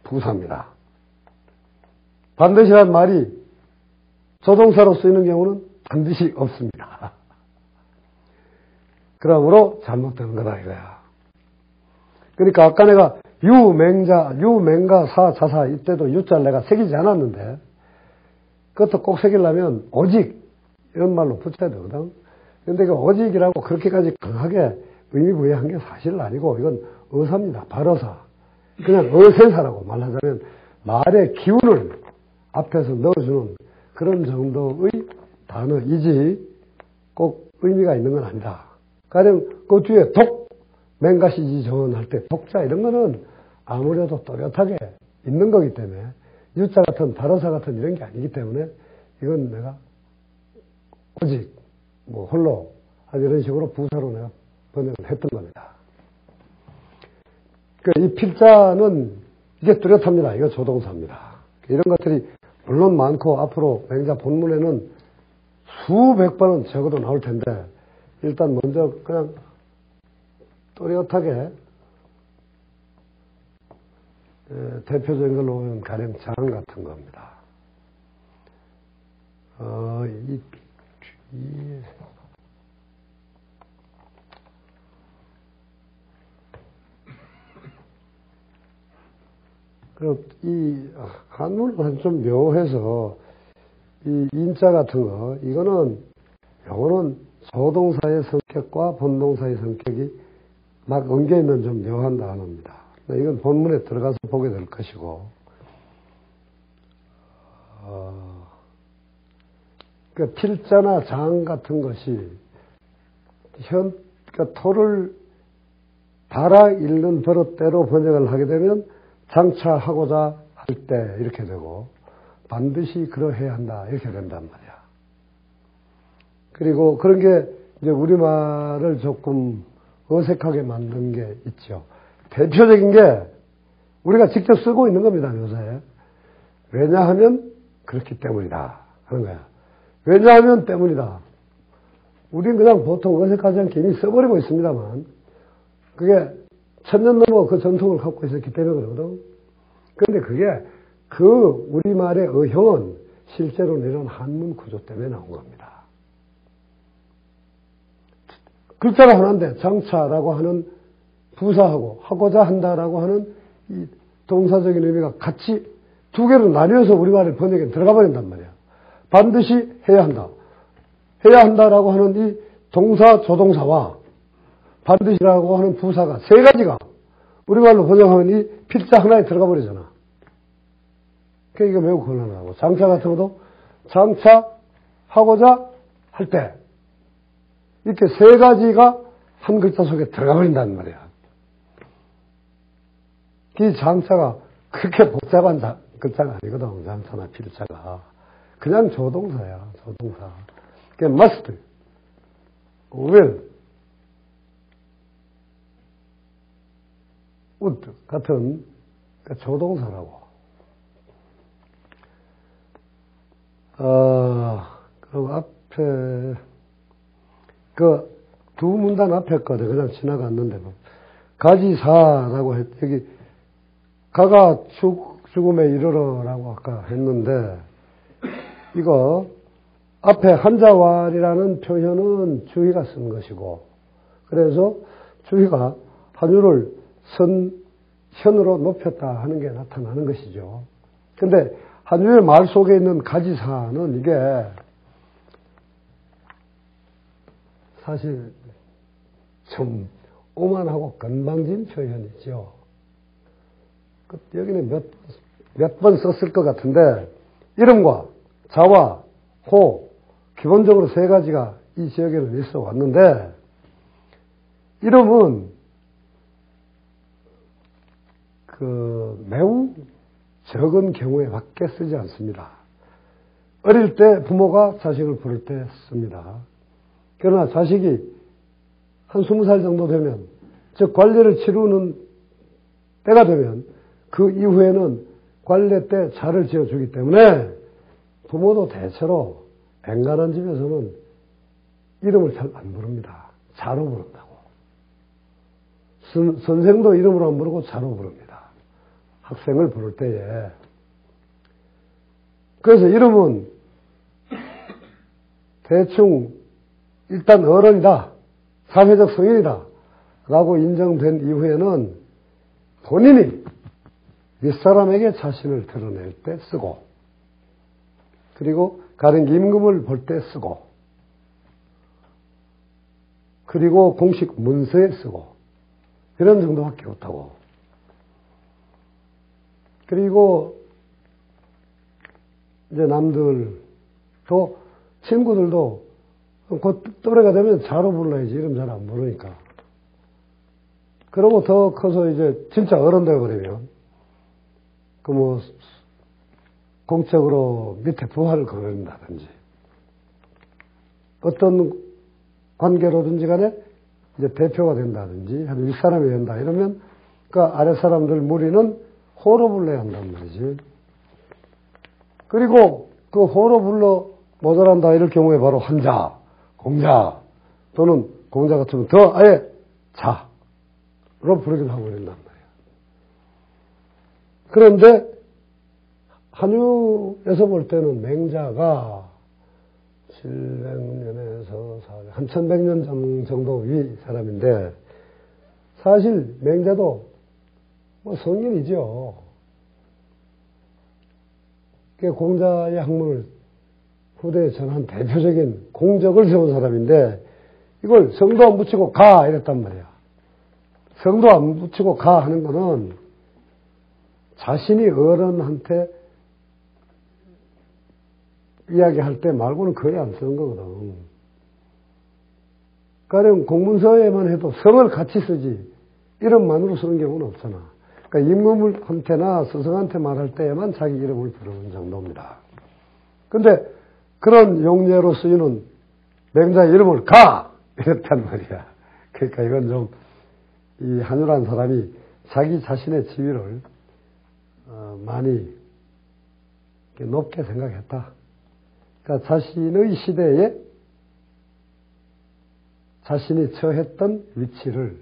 부사입니다. 반드시란 말이 조동사로 쓰이는 경우는 반드시 없습니다. 그러므로 잘못되는 거다 이거야. 그러니까 아까 내가 유맹가 사자사 이때도 유자를 내가 새기지 않았는데 그것도 꼭 새기려면 오직 이런 말로 붙여야 되거든. 근데 그 오직이라고 그렇게까지 강하게 의미 부여한 게 사실은 아니고 이건 어사입니다. 발어사. 그냥 어세사라고 말하자면 말의 기운을 앞에서 넣어주는 그런 정도의 단어이지 꼭 의미가 있는 건 아니다. 가령 그 뒤에 맹가시지 정언할 때 독자 이런 거는 아무래도 또렷하게 있는 거기 때문에 유자 같은 발어사 같은 이런 게 아니기 때문에 이건 내가 오직 홀로 이런 식으로 부사로 내가 번역을 했던 겁니다. 이 필자는 이게 뚜렷합니다. 이거 조동사입니다. 이런 것들이 물론 많고 앞으로 맹자 본문에는 수백 번은 적어도 나올 텐데 일단 먼저 그냥 또렷하게 대표적인 걸로 보면 가령 장 같은 겁니다. 그리고 이 한문은 좀 묘해서 이 인자 같은 거 이거는 조동사의 성격과 본동사의 성격이 막 엉겨있는 좀 묘한 단어입니다. 이건 본문에 들어가서 보게 될 것이고 그 필자나 장 같은 것이 그러니까 토를 달아 읽는 버릇대로 번역을 하게 되면 장차 하고자 할 때 이렇게 되고 반드시 그러해야 한다 이렇게 된단 말이야. 그리고 그런 게 이제 우리말을 조금 어색하게 만든 게 있죠. 대표적인 게 우리가 직접 쓰고 있는 겁니다. 묘사에. 왜냐하면 그렇기 때문이다 하는 거야. 왜냐하면 때문이다. 우린 그냥 보통 어색하지 않게 이미 써버리고 있습니다만, 그게 천년 넘어 그 전통을 갖고 있었기 때문에 그러거든. 그런데 그게 그 우리말의 어형은 실제로는 이런 한문 구조 때문에 나온 겁니다. 글자가 하나인데 장차라고 하는 부사하고 하고자 한다라고 하는 이 동사적인 의미가 같이 두 개로 나뉘어서 우리말의 번역에 들어가 버린단 말이야. 반드시 해야 한다. 해야 한다라고 하는 이 동사 조동사와 반드시라고 하는 부사가 세 가지가 우리말로 번역하면 이 필자 하나에 들어가 버리잖아. 그러니까 매우 곤란하고, 장차 같은 것도 장차하고자 할 때 이렇게 세 가지가 한 글자 속에 들어가 버린다는 말이야. 이 장차가 그렇게 복잡한 글자가 아니거든. 장차나 필자가 그냥 조동사야. 조동사. 그게 must, will, would 같은 조동사라고. 그럼 앞에 그 두 문단 앞에 거든 그냥 지나갔는데 뭐. 가지사라고 여기 가가 죽음에 이르러라고 아까 했는데, 이거 앞에 한자왈이라는 표현은 주희가 쓴 것이고, 그래서 주희가 한유를 현으로 높였다 하는 게 나타나는 것이죠. 근데 한유의 말 속에 있는 가지사는 이게 사실 좀 오만하고 건방진 표현이죠. 여기는 몇 번 썼을 것 같은데, 이름과 자와 호, 기본적으로 세 가지가 이 지역에는 있어 왔는데, 이름은 매우 적은 경우에 밖에 쓰지 않습니다. 어릴 때 부모가 자식을 부를 때 씁니다. 그러나 자식이 한 20살 정도 되면, 즉 관례를 치르는 때가 되면 그 이후에는 관례 때 자를 지어주기 때문에 부모도 대체로 앵간한 집에서는 이름을 잘 안 부릅니다. 자로 부른다고. 선생도 이름으로 안 부르고 자로 부릅니다. 학생을 부를 때에. 그래서 이름은 대충 일단 어른이다, 사회적 성인이다 라고 인정된 이후에는 본인이 윗사람에게 자신을 드러낼 때 쓰고, 그리고 가령 임금을 볼 때 쓰고, 그리고 공식 문서에 쓰고, 이런 정도밖에 없다고. 그리고 이제 남들도, 친구들도 곧 또래가 되면 자로 불러야지 이름 잘 안 부르니까. 그러고 더 커서 이제 진짜 어른 되어버리면 공적으로 밑에 부하를 거른다든지 어떤 관계로든지 간에 이제 대표가 된다든지 한 윗사람이 된다 이러면 그 아랫사람들 무리는 호로 불러야 한단 말이지. 그리고 그 호로 불러 모자란다 이럴 경우에 바로 한자, 공자 또는 공자 같으면 더 아예 자로 부르기도 하고 그런단 말이야. 그런데 한유에서 볼 때는 맹자가 700년에서 한 1100년 정도 위 사람인데, 사실 맹자도 성인이죠. 공자의 학문을 후대에 전한 대표적인 공적을 세운 사람인데, 이걸 성도 안 붙이고 가 이랬단 말이야. 성도 안 붙이고 가 하는 거는 자신이 어른한테 이야기할 때 말고는 거의 안 쓰는 거거든. 가령 공문서에만 해도 성을 같이 쓰지 이름만으로 쓰는 경우는 없잖아. 그러니까 임금한테나 스승한테 말할 때에만 자기 이름을 부르는 정도입니다. 근데 그런 용례로 쓰이는 맹자의 이름을 가! 이랬단 말이야. 그러니까 이건 좀 이 한유라는 사람이 자기 자신의 지위를 많이 높게 생각했다. 그러니까 자신의 시대에 자신이 처했던 위치를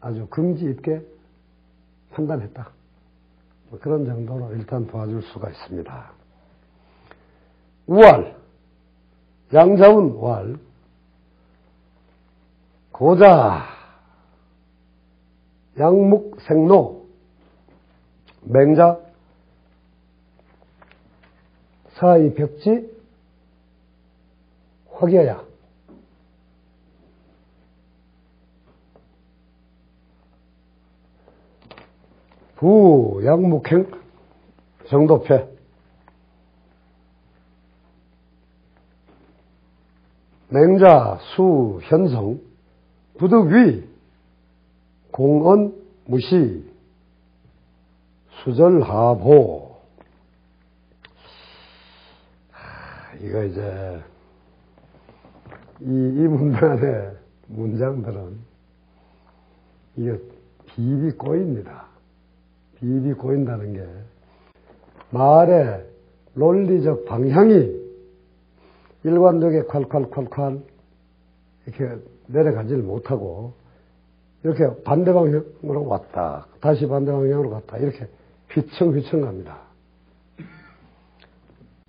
아주 긍지 있게 판단했다. 그런 정도로 일단 도와줄 수가 있습니다. 우활, 양자운 우활, 고자, 양묵생로, 맹자, 사이벽지, 화기야. 부, 양묵행, 정도패, 맹자, 수, 현성, 부득위, 공언, 무시, 수절하보. 이거 이제 이 문단의 문장들은 이게 비비 꼬입니다. 비비 꼬인다는 게 말의 논리적 방향이 일관되게 콸콸콸콸 이렇게 내려가지를 못하고 이렇게 반대 방향으로 왔다 다시 반대 방향으로 갔다 이렇게 휘청휘청 갑니다.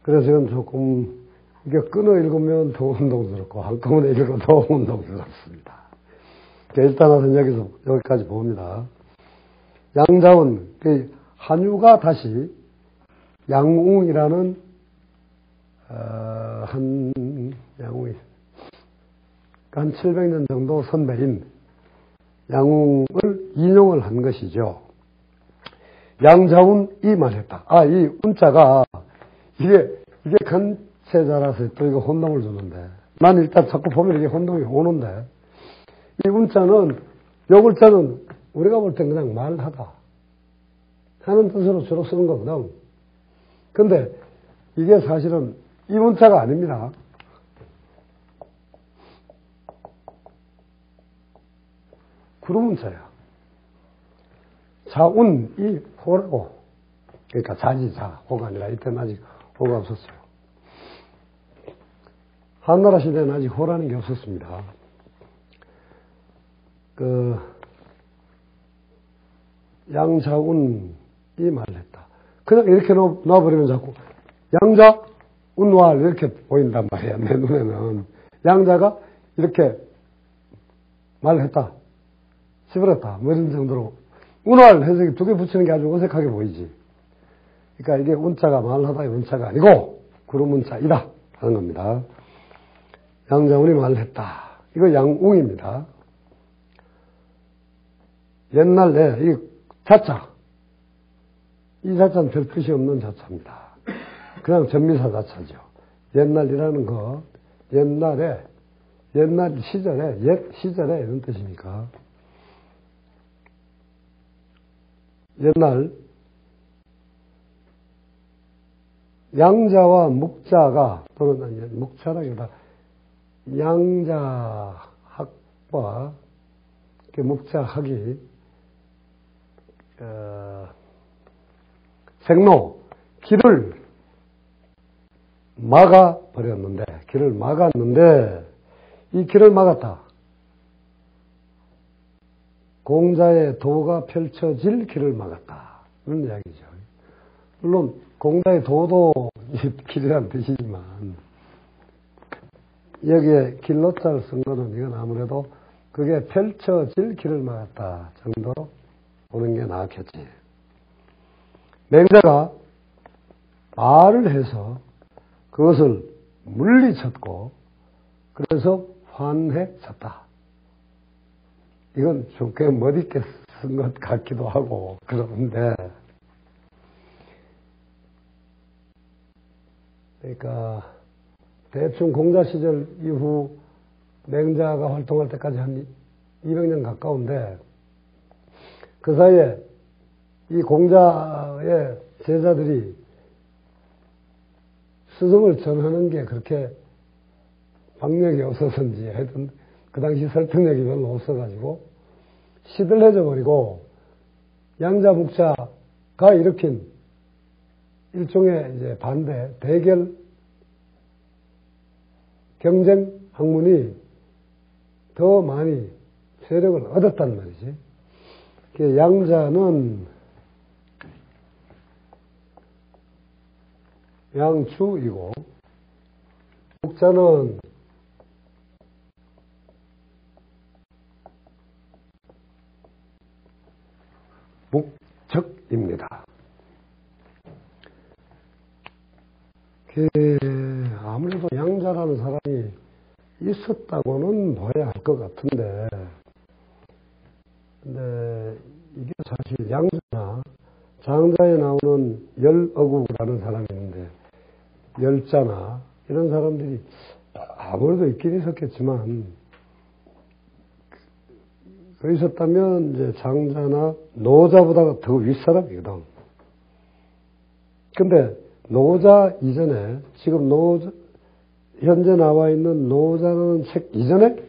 그래서 이건 조금 이게 끊어 읽으면 더 운동스럽고 한꺼번에 읽으면 더 운동스럽습니다. 일단 우선 여기서 여기까지 봅니다. 양자운, 한유가 다시 양웅이라는 한 양웅이 한 700년 정도 선배인 양웅을 인용을 한 것이죠. 양자운이 말했다. 이 운자가 이게 간체자라서 또 이거 혼동을 주는데 난 일단 자꾸 보면 이게 혼동이 오는데 이 운자는 요 글자는 우리가 볼 땐 그냥 말하다 하는 뜻으로 주로 쓰는 거거든. 근데 이게 사실은 이 문자가 아닙니다. 구루문자야. 자운이 호라고. 그러니까 자지자 호가 아니라 이때는 아직 호가 없었어요. 한나라 시대는 아직 호라는 게 없었습니다. 양자운이 말을 했다. 그냥 이렇게 놔버리면 자꾸 양자, 운왈 이렇게 보인단 말이야. 내 눈에는. 양자가 이렇게 말을 했다. 씹어렸다. 뭐 이런 정도로. 운왈 해석이 두 개 붙이는 게 아주 어색하게 보이지. 그러니까 이게 운자가 말하다의 운자가 아니고 구루문자이다 하는 겁니다. 양자운이 말을 했다. 이거 양웅입니다. 옛날에 이 자자. 이 자자는 별 뜻이 없는 자자입니다. 그냥 전미사 자자죠. 옛날이라는 것, 옛날 시절에, 옛 시절에 이런 뜻이니까. 옛날, 양자와 묵자가, 또는 묵자라기보다 양자학과 묵자학이, 생로, 길을 길을 막았는데, 이 길을 막았다. 공자의 도가 펼쳐질 길을 막았다. 그런 이야기죠. 물론, 공자의 도도 길이란 뜻이지만, 여기에 길로자를 쓴 거는 이건 아무래도 그게 펼쳐질 길을 막았다 정도로 보는 게 나았겠지. 맹자가 말을 해서 그것을 물리쳤고 그래서 환해졌다. 이건 좀 꽤 멋있게 쓴 것 같기도 하고 그러는데 그러니까 대충 공자 시절 이후 맹자가 활동할 때까지 한 200년 가까운데 그 사이에 이 공자의 제자들이 스승을 전하는 게 그렇게 박력이 없어서인지 하여튼 그 당시 설득력이 별로 없어가지고 시들해져 버리고 양자 묵자가 일으킨 일종의 이제 반대 대결 경쟁 학문이 더 많이 세력을 얻었단 말이지. 양자는 양주이고, 목자는 목적입니다. 아무래도 양자라는 사람이 있었다고는 봐야 할 것 같은데, 근데 이게 사실 양자나 장자에 나오는 열어구라는 사람이 있는데, 열자나 이런 사람들이 아무래도 있긴 있었겠지만, 그 있었다면 이제 장자나 노자보다 더 윗사람이거든. 근데 노자 이전에, 지금 현재 나와 있는 노자라는 책 이전에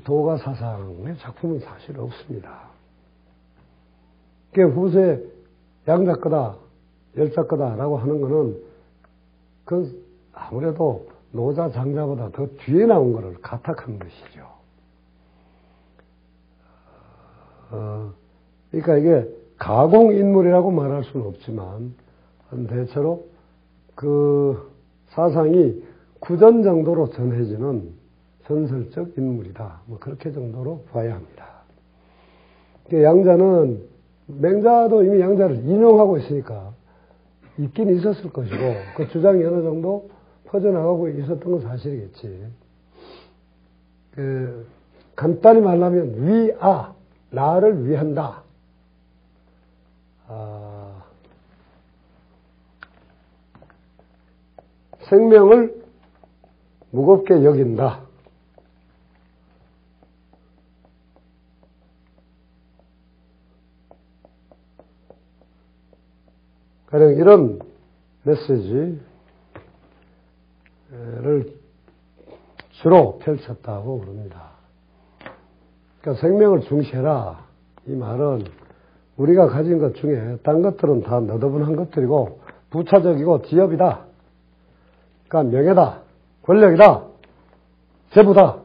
도가 사상의 작품은 사실 없습니다. 그게 후세 양자 거다, 열자 거다라고 하는 거는 그건 아무래도 노자, 장자보다 더 뒤에 나온 거를 가탁한 것이죠. 그러니까 이게 가공인물이라고 말할 수는 없지만, 대체로 그 사상이 구전 정도로 전해지는 전설적 인물이다. 뭐 그렇게 정도로 봐야 합니다. 양자는, 맹자도 이미 양자를 인용하고 있으니까 있긴 있었을 것이고, 그 주장이 어느 정도 퍼져나가고 있었던 건 사실이겠지. 간단히 말하면 위아, 나를 위한다. 생명을 무겁게 여긴다. 가령 이런 메시지를 주로 펼쳤다고 그럽니다. 그러니까 생명을 중시해라. 이 말은 우리가 가진 것 중에 딴 것들은 다 너더분한 것들이고 부차적이고 지엽이다. 그러니까 명예다, 권력이다, 재부다.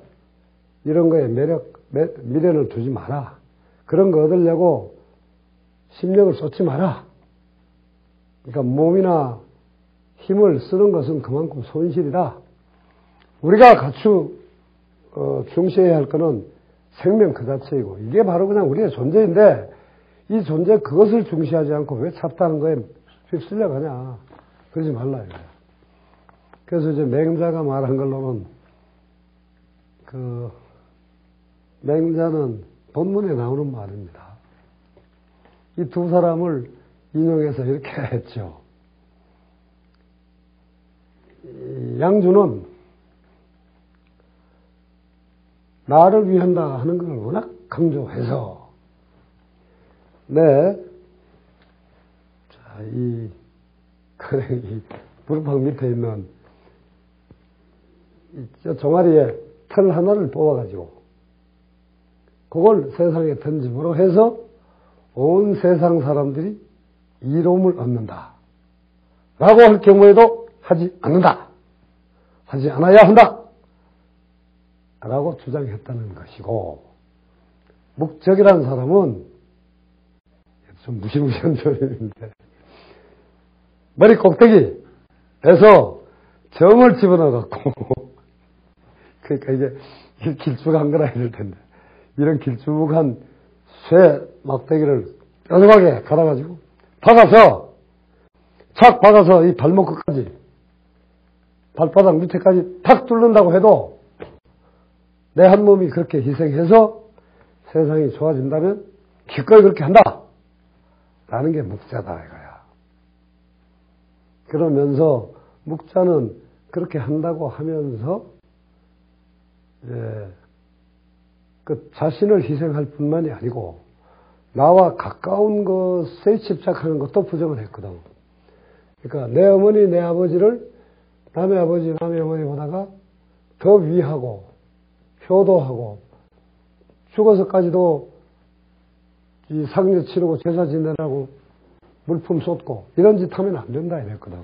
이런 거에 미련을 두지 마라. 그런 거 얻으려고 심력을 쏟지 마라. 그러니까 몸이나 힘을 쓰는 것은 그만큼 손실이다. 우리가 중시해야 할 것은 생명 그 자체이고, 이게 바로 그냥 우리의 존재인데, 이 존재 그것을 중시하지 않고 왜 잡다는 거에 휩쓸려 가냐. 그러지 말라 이거야. 그래서 이제 맹자가 말한 걸로는, 맹자는 본문에 나오는 말입니다. 이 두 사람을 인용해서 이렇게 했죠. 양주는 나를 위한다 하는 걸 워낙 강조해서, 이 무릎팍 밑에 있는 저 종아리에 털 하나를 뽑아가지고 그걸 세상에 던짐으로 해서 온 세상 사람들이 이로움을 얻는다 라고 할 경우에도 하지 않는다, 하지 않아야 한다 라고 주장했다는 것이고, 묵적이라는 사람은 좀 무시무시한 표현인데, 머리 꼭대기에서 정을 집어넣어갖고 그러니까 이게 길쭉한 거라 이럴 텐데, 이런 길쭉한 쇠 막대기를 뾰족하게 갈아가지고 박아서 착 박아서 이 발목 끝까지, 발바닥 밑에까지 탁 뚫는다고 해도 내 한 몸이 그렇게 희생해서 세상이 좋아진다면 기꺼이 그렇게 한다 라는 게 묵자다 이거야. 그러면서 묵자는 그렇게 한다고 하면서 그 자신을 희생할 뿐만이 아니고 나와 가까운 것에 집착하는 것도 부정을 했거든. 그러니까 내 어머니 내 아버지를 남의 아버지 남의 어머니보다가 더 위하고 효도하고 죽어서까지도 이 상여 치르고 제사 지내라고 물품 쏟고 이런 짓 하면 안 된다 이랬거든.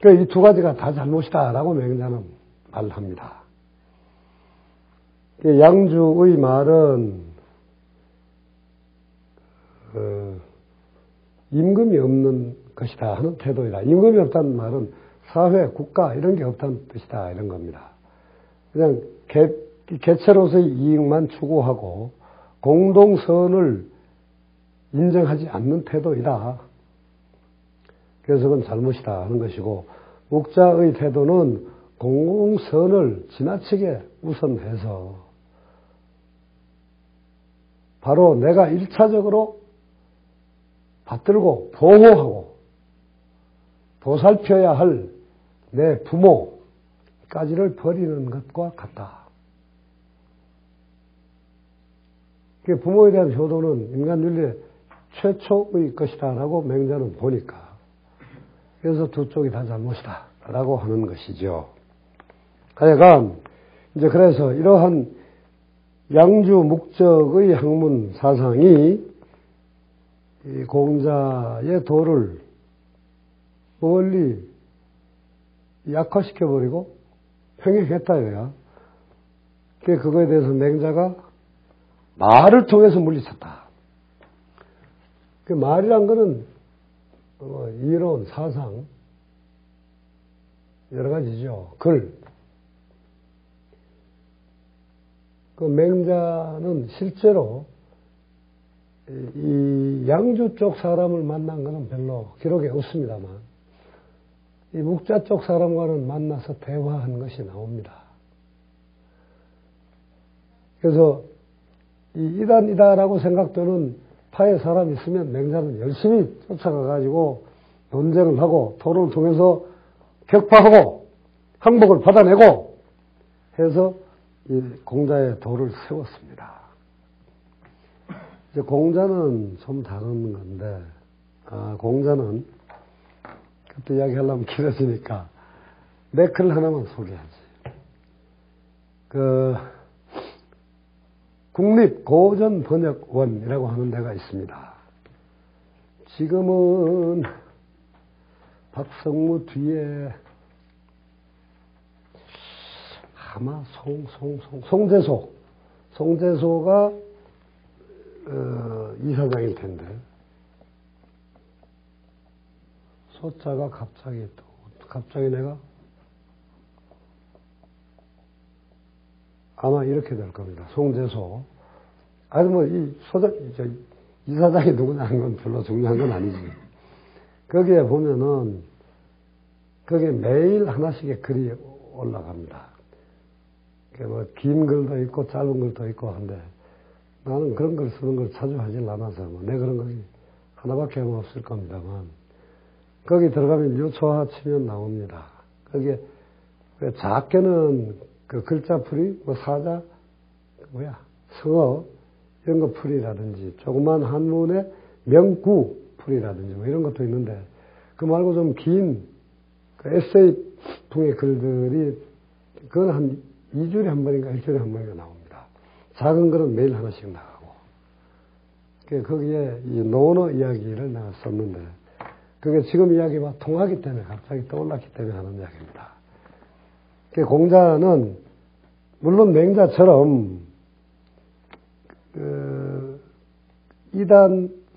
이 두 가지가 다 잘못이다라고 맹자는 말합니다. 양주의 말은 임금이 없는 것이다 하는 태도이다. 임금이 없다는 말은 사회, 국가 이런 게 없다는 뜻이다 이런 겁니다. 그냥 개체로서의 이익만 추구하고 공동선을 인정하지 않는 태도이다. 그래서 그건 잘못이다 하는 것이고, 묵자의 태도는 공공선을 지나치게 우선해서 바로 내가 1차적으로 받들고 보호하고 보살펴야 할 내 부모까지를 버리는 것과 같다. 부모에 대한 효도는 인간 윤리의 최초의 것이다라고 맹자는 보니까, 그래서 두 쪽이 다 잘못이다라고 하는 것이죠. 하여간 이제 그래서 이러한 양주 묵적의 학문 사상이 이 공자의 도를 멀리 약화시켜버리고 평행했다 이거야. 그거에 대해서 맹자가 말을 통해서 물리쳤다. 말이란 거는 이론, 사상 여러 가지죠. 글. 맹자는 실제로 이 양주 쪽 사람을 만난 것은 별로 기록에 없습니다만, 이 묵자 쪽 사람과는 만나서 대화한 것이 나옵니다. 그래서 이 이단이다라고 생각되는 파의 사람이 있으면 맹자는 열심히 쫓아가가지고 논쟁을 하고 토론을 통해서 격파하고 항복을 받아내고 해서 이 공자의 도를 세웠습니다. 이제 공자는 좀 다른 건데, 공자는 그때 이야기하려면 길어지니까 내 글 하나만 소개하지. 국립고전번역원이라고 하는 데가 있습니다. 지금은 박성무 뒤에 아마 송재소가 이사장일 텐데, 소자가 갑자기 내가 아마 이렇게 될 겁니다. 송재소. 아니 이사장이 누구냐는 건 별로 중요한 건 아니지. 거기에 보면은 거기에 매일 하나씩의 글이 올라갑니다. 긴 글도 있고 짧은 글도 있고 한데, 나는 그런 걸 쓰는 걸 자주 하질 않아서 내 그런 글이 하나밖에 없을 겁니다만, 거기 들어가면 유초하 치면 나옵니다. 거기에 작게는 그 글자풀이 사자 성어 이런 거 풀이라든지, 조그만 한문의 명구 풀이라든지 이런 것도 있는데, 그 말고 좀 긴 에세이 풍의 글들이 그건 한 2주일에 한 번인가 1주일에 한 번인가 나옵니다. 작은 글은 매일 하나씩 나가고, 거기에 이 논어 이야기를 내가 썼는데, 그게 지금 이야기와 통하기 때문에 갑자기 떠올랐기 때문에 하는 이야기입니다. 공자는 물론 맹자처럼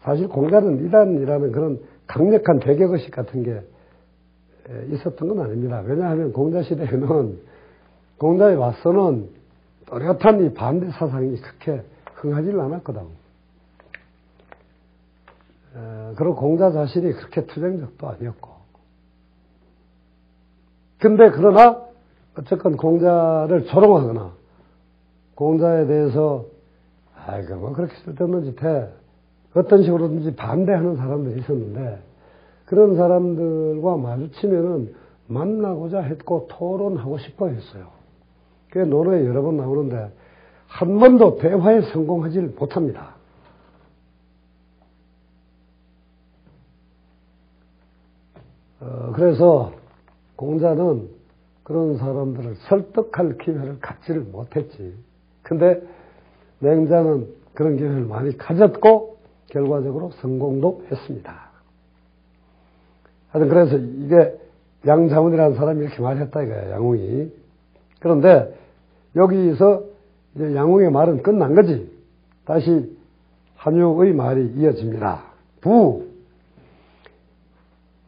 사실 공자는 이단이라는 그런 강력한 대격의식 같은 게 있었던 건 아닙니다. 왜냐하면 공자 시대에는 공자에 와서는 또렷한 이 반대 사상이 그렇게 흥하지를 않았거든. 그리고 공자 자신이 그렇게 투쟁적도 아니었고. 근데 그러나 어쨌건 공자를 조롱하거나 공자에 대해서 뭐 그렇게 쓸데없는 짓 해, 어떤 식으로든지 반대하는 사람들이 있었는데, 그런 사람들과 마주치면은 만나고자 했고 토론하고 싶어 했어요. 그게 논어에 여러 번 나오는데 한 번도 대화에 성공하지를 못합니다. 그래서 공자는 그런 사람들을 설득할 기회를 갖지를 못했지. 근데 맹자는 그런 기회를 많이 가졌고 결과적으로 성공도 했습니다. 하여튼 그래서 이게 양자문이라는 사람이 이렇게 말했다 이거야, 양웅이. 그런데 여기서 이제 양웅의 말은 끝난 거지. 다시 한유의 말이 이어집니다.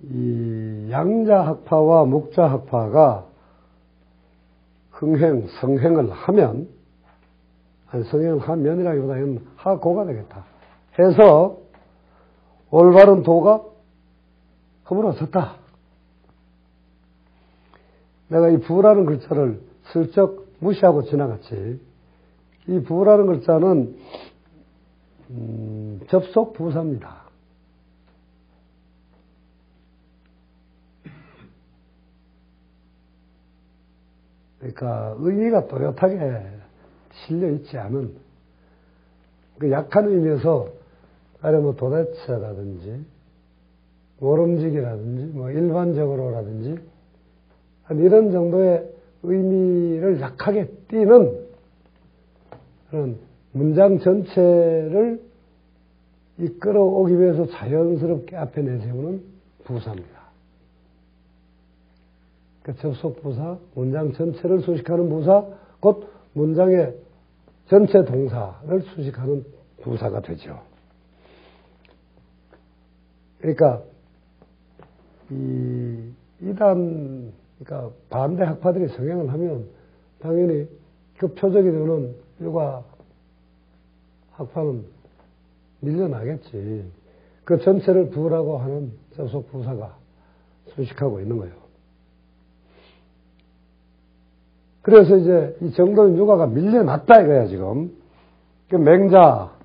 이 양자학파와 묵자학파가 성행을 하면, 아니, 성행을 하면이라기보다는 하고가 되겠다. 해서 올바른 도가 허물어졌다. 내가 이 부라는 글자를 슬쩍 무시하고 지나갔지. 이 부라는 글자는 접속 부사입니다. 그러니까 의미가 또렷하게 실려 있지 않은 그 약한 의미에서 뭐 도대체라든지 모름지기라든지 뭐 일반적으로라든지 한 이런 정도의 의미를 약하게 띠는 그런 문장 전체를 이끌어오기 위해서 자연스럽게 앞에 내세우는 부사입니다. 그 접속 부사, 문장 전체를 수식하는 부사, 곧 문장의 전체 동사를 수식하는 부사가 되죠. 그러니까 그러니까 반대 학파들이 성행을 하면 당연히 급표적이 되는 유가 학파는 밀려나겠지. 그 전체를 부라고 하는 접속 부사가 수식하고 있는 거예요. 그래서 이제 이 정도인 유가가 밀려났다 이거야, 지금. 그 맹자가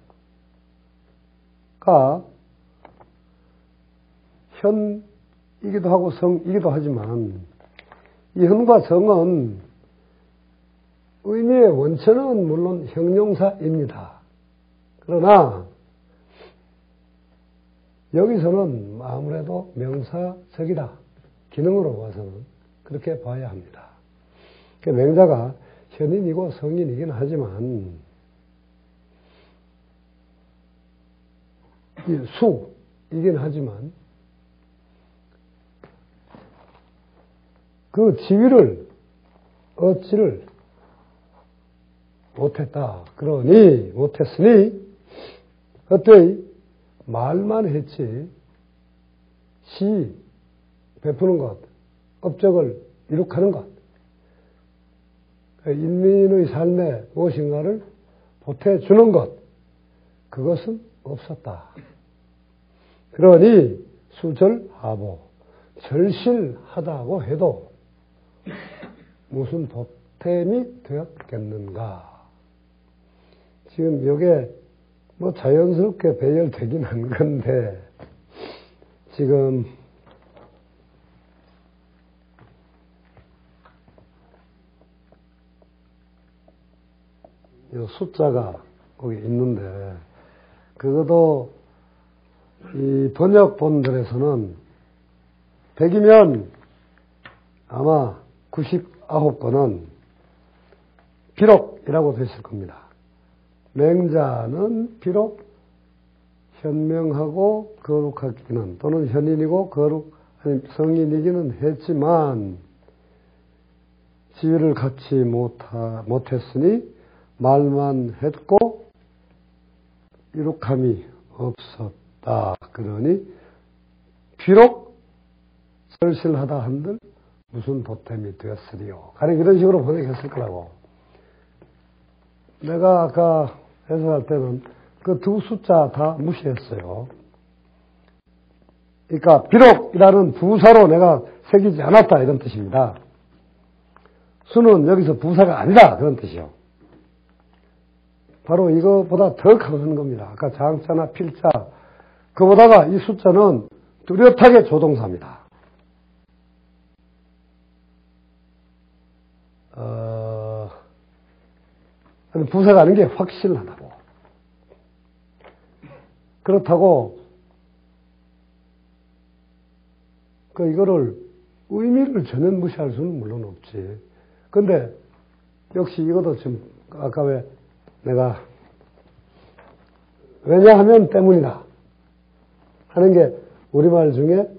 현이기도 하고 성이기도 하지만 이 현과 성은 의미의 원천은 물론 형용사입니다. 그러나 여기서는 아무래도 명사적이다. 기능으로 봐서는 그렇게 봐야 합니다. 그 맹자가 현인이고 성인이긴 하지만 수이긴 하지만 그 지위를 얻지를 못했다. 그러니 못했으니 그때의 말만 했지 시 베푸는 것, 업적을 이룩하는 것, 인민의 삶에 무엇인가를 보태주는 것, 그것은 없었다. 그러니 수절하보, 절실하다고 해도 무슨 보탬이 되었겠는가. 지금 이게 뭐 자연스럽게 배열되긴 한 건데 지금 이 숫자가 거기 있는데 그것도 이 번역본들에서는 100이면 아마 99건은 비록이라고 되어 있을 겁니다. 맹자는 비록 현명하고 거룩하기는 또는 현인이고 아니 성인이기는 했지만 지위를 갖지 못했으니 말만 했고 이룩함이 없었다. 그러니 비록 절실하다 한들 무슨 보탬이 되었으리요. 가령 이런 식으로 번역했을 거라고. 내가 아까 해석할 때는 그 두 숫자 다 무시했어요. 그러니까 비록이라는 부사로 내가 새기지 않았다 이런 뜻입니다. 수는 여기서 부사가 아니다 그런 뜻이요. 바로 이거보다 더 큰 겁니다. 아까 장자나 필자 그보다가 이 숫자는 뚜렷하게 조동사입니다. 부사가 아닌 게 확실하다고. 그렇다고 이거를 의미를 전혀 무시할 수는 물론 없지. 근데 역시 이것도 지금 아까 왜 내가 왜냐하면 때문이다 하는 게 우리말 중에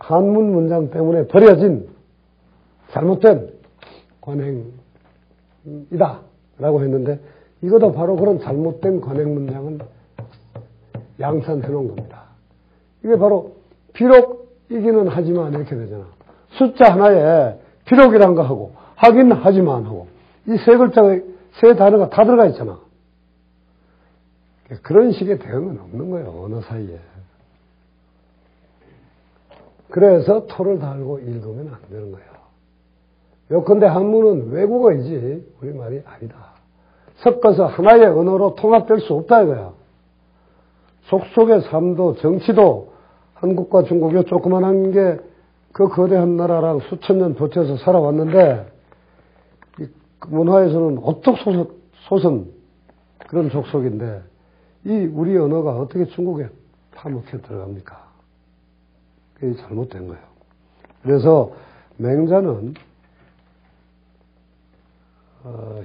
한문 문장 때문에 버려진 잘못된 관행이다 라고 했는데 이것도 바로 그런 잘못된 관행 문장을 양산해 놓은 겁니다. 이게 바로 비록이기는 하지만 이렇게 되잖아. 숫자 하나에 비록이란 거 하고 하긴 하지만 하고 이 세 글자가 세 단어가 다 들어가 있잖아. 그런 식의 대응은 없는 거예요. 언어 사이에. 그래서 토를 달고 읽으면 안 되는 거예요. 요컨대 한문은 외국어이지 우리말이 아니다. 섞어서 하나의 언어로 통합될 수 없다 이거야. 속속의 삶도 정치도 한국과 중국이 조그만한 게 그 거대한 나라랑 수천 년 버텨서 살아왔는데 이 문화에서는 어떻게 솟은 그런 족속인데 이 우리 언어가 어떻게 중국에 파묻혀 들어갑니까? 그게 잘못된 거예요. 그래서 맹자는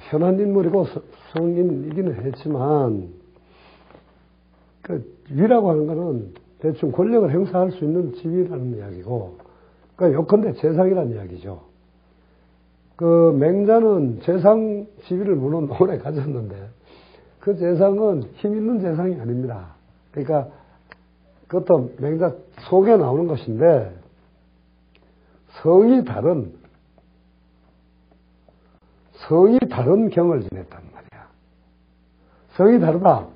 현한 인물이고 성인이기는 했지만 그 위라고 하는 거는 대충 권력을 행사할 수 있는 지위라는 이야기고 그러니까 요컨대 재상이라는 이야기죠. 그 맹자는 재상 지위를 물론 오래 가졌는데 그 재상은 힘 있는 재상이 아닙니다. 그러니까 그것도 맹자 속에 나오는 것인데 성이 다른 경을 지냈단 말이야. 성이 다르다.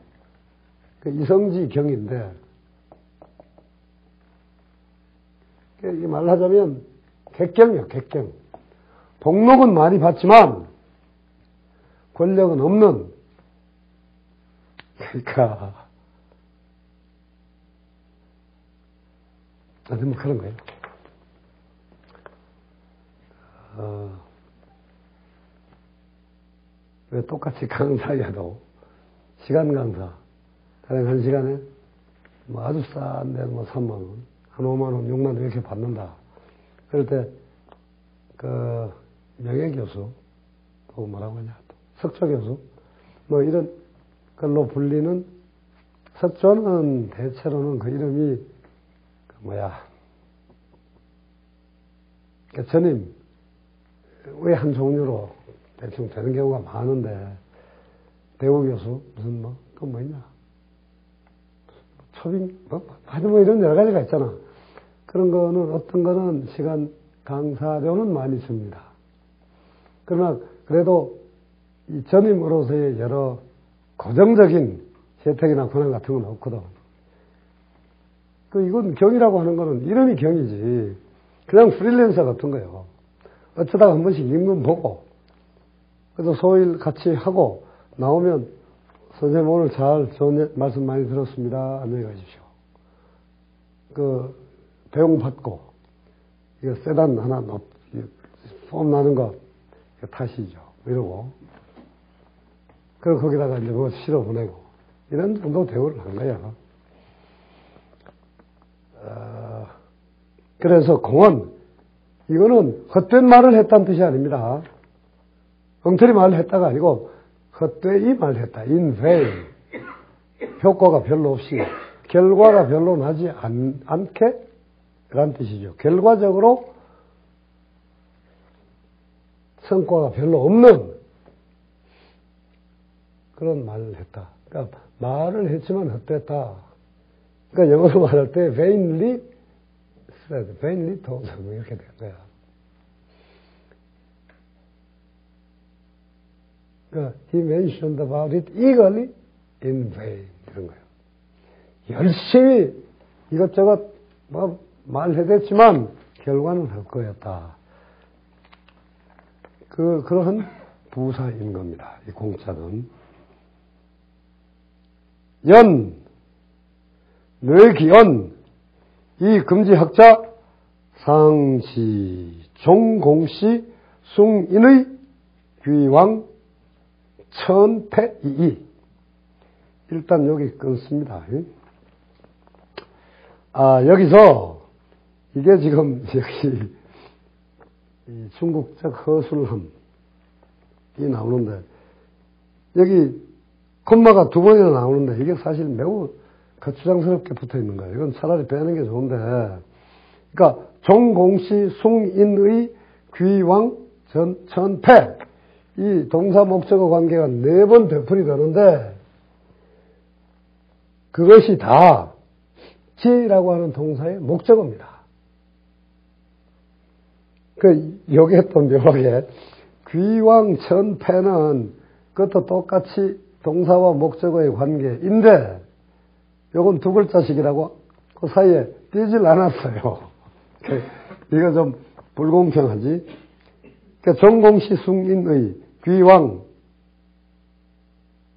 그 이성지 경인데 이 말을 하자면 객경이요, 객경. 복록은 많이 받지만 권력은 없는. 그러니까 아니 뭐 그런 거예요. 왜 똑같이 강사여도 시간 강사 가령 한 시간에 뭐 아주 싼데 뭐 3만 원, 한 5만 원, 6만 원 이렇게 받는다. 그럴 때 그 명예교수 또 뭐라고 하냐 또 석조교수 뭐 이런 걸로 불리는 석조는 대체로는 그 이름이 그 뭐야 그 전임 의 한 종류로 대충 되는 경우가 많은데 대우교수 무슨 뭐 그 뭐냐 초빙 하여튼 뭐 이런 여러 가지가 있잖아. 그런 거는 어떤 거는 시간 강사료는 많이 줍니다. 그러나 그래도 이 전임으로서의 여러 고정적인 혜택이나 권한 같은 건 없거든. 이건 경이라고 하는 거는 이름이 경이지 그냥 프리랜서 같은 거예요. 어쩌다가 한 번씩 임금 보고 그래서 소일 같이 하고 나오면 선생님 오늘 잘 좋은 말씀 많이 들었습니다. 안녕히 가십시오. 배웅 받고 이거 세단 하나 폼 나는 거 타시죠. 이러고 그리고 거기다가 이제 뭐 실어 보내고 이런 정도 대우를 한 거야. 그래서 공언 이거는 헛된 말을 했다는 뜻이 아닙니다. 엉터리 말을 했다가 아니고 헛되이 말을 했다. in vain. 효과가 별로 없이 결과가 별로 나지 않게 라는 뜻이죠. 결과적으로 성과가 별로 없는 그런 말을 했다. 그러니까 말을 했지만 헛됐다. 그러니까 영어로 말할 때 vainly said, vainly told 이렇게 된 거야. 그러니까 he mentioned about it eagerly in vain 이런 거예요. 열심히 이것저것 뭐 말해댔지만 결과는 헛거였다. 그러한 부사인 겁니다. 이 공자는. 연, 뇌기언, 이 금지학자, 상시, 종공시, 숭인의 귀왕, 천패이이. 일단 여기 끊습니다. 여기서, 이게 지금, 여기, 이 중국적 허술함이 나오는데, 여기, 콤마가 두 번이나 나오는데, 이게 사실 매우 거추장스럽게 붙어 있는 거예요. 이건 차라리 빼는 게 좋은데, 그러니까, 종공시 숭인의 귀왕 전패. 이 동사 목적어 관계가 4번 되풀이 되는데 그것이 다 지라고 하는 동사의 목적어입니다. 여기에 또 묘하게 귀왕 전패는 그것도 똑같이 동사와 목적어의 관계인데 요건 2글자씩이라고 그 사이에 띄질 않았어요. 이거 좀 불공평하지. 종공시 숭인의 귀왕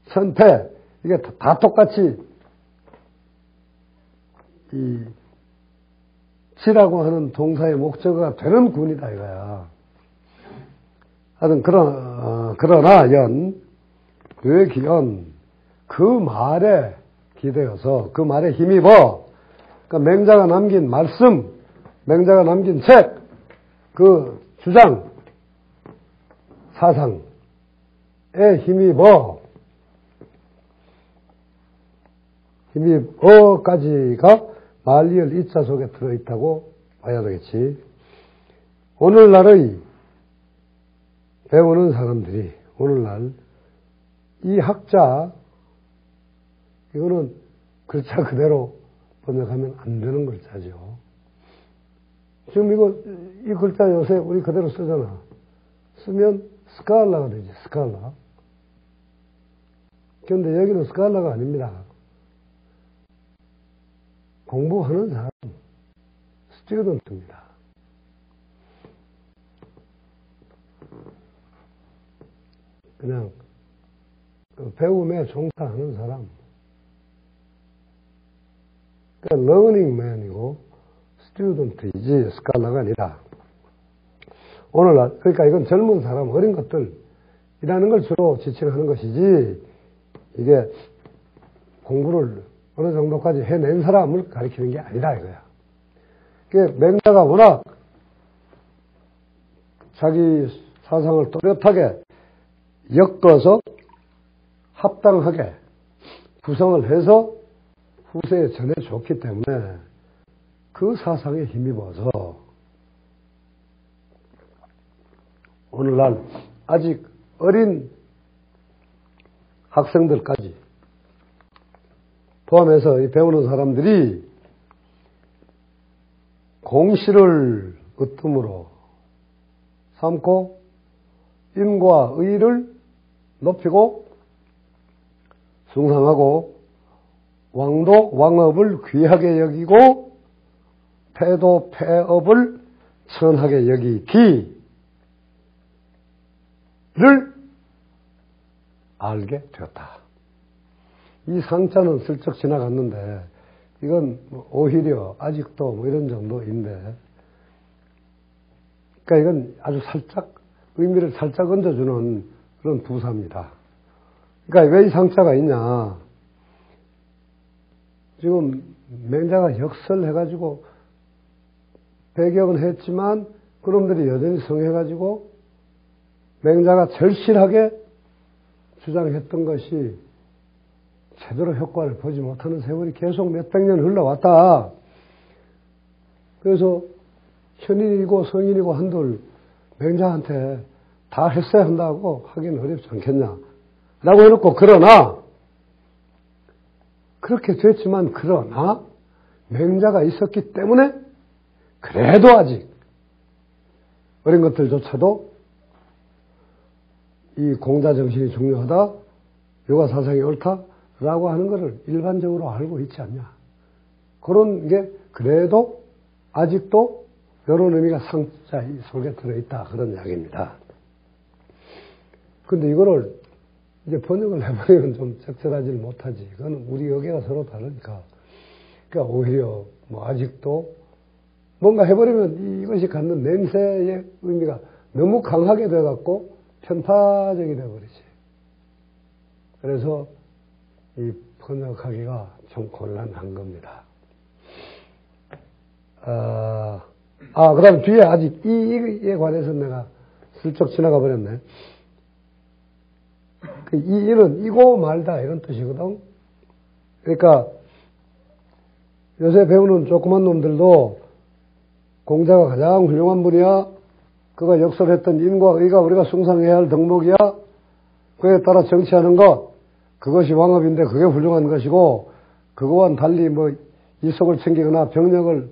전패 이게 다 똑같이 이 지라고 하는 동사의 목적어가 되는 군이다 이거야. 하여튼 그러나 뇌기연 그 말에 기대어서 그 말에 힘입어 그러니까 맹자가 남긴 말씀, 맹자가 남긴 책, 그 주장, 사상에 힘입어까지가 말리을 이자 속에 들어있다고 봐야 되겠지. 오늘날의 배우는 사람들이 오늘날 이 학자 이거는 글자 그대로 번역하면 안 되는 글자죠. 지금 이 글자 요새 우리 그대로 쓰잖아. 쓰면 스칼라가 되지, 스칼라. 그런데 여기는 스칼라가 아닙니다. 공부하는 사람, 스튜던트입니다. 그냥 배움에 종사하는 사람. 그러니까 러닝맨이고 스튜던트이지 스칼라가 아니라 오늘날 그러니까 이건 젊은 사람, 어린 것들이라는 걸 주로 지칭하는 것이지 이게 공부를 어느 정도까지 해낸 사람을 가리키는 게 아니다 이거야. 맹자가 워낙 자기 사상을 또렷하게 엮어서 합당하게 구성을 해서 후세에 전해줬기 때문에 그 사상에 힘입어서 오늘날 아직 어린 학생들까지 포함해서 이 배우는 사람들이 공시를 으뜸으로 삼고 인과 의를 높이고 숭상하고 왕도 왕업을 귀하게 여기고 패도 패업을 천하게 여기기를 알게 되었다. 이 상자는 슬쩍 지나갔는데 이건 오히려 아직도 뭐 이런 정도인데 그러니까 이건 아주 살짝 의미를 살짝 얹어주는 그런 부사입니다. 그러니까 왜 이 상자가 있냐. 지금 맹자가 역설해가지고 배경은 했지만 그놈들이 여전히 성해가지고 맹자가 절실하게 주장했던 것이 제대로 효과를 보지 못하는 세월이 계속 몇백 년 흘러왔다. 그래서 현인이고 성인이고 한들 맹자한테 다 했어야 한다고 하기는 어렵지 않겠냐. 라고 해놓고 그러나 그렇게 됐지만 그러나 맹자가 있었기 때문에 그래도 아직 어린 것들조차도 이 공자정신이 중요하다, 요가사상이 옳다라고 하는 것을 일반적으로 알고 있지 않냐. 그런 게 그래도 아직도 이런 의미가 상자 속에 들어있다. 그런 이야기입니다. 근데 이거를 이제 번역을 해보면 좀 적절하지 못하지. 그건 우리 여기가 서로 다르니까. 그러니까 오히려 뭐 아직도 뭔가 해버리면 이것이 갖는 냄새의 의미가 너무 강하게 돼갖고 편파적이 돼버리지. 그래서 이 번역하기가 좀 곤란한 겁니다. 그 다음 뒤에 아직 이에 관해서 내가 슬쩍 지나가 버렸네. 이는 이고 말다 이런 뜻이거든. 그러니까 요새 배우는 조그만 놈들도 공자가 가장 훌륭한 분이야. 그가 역설했던 인과 의가 우리가 숭상해야 할 덕목이야. 그에 따라 정치하는 것, 그것이 왕업인데 그게 훌륭한 것이고, 그거와는 달리 뭐 이속을 챙기거나 병력을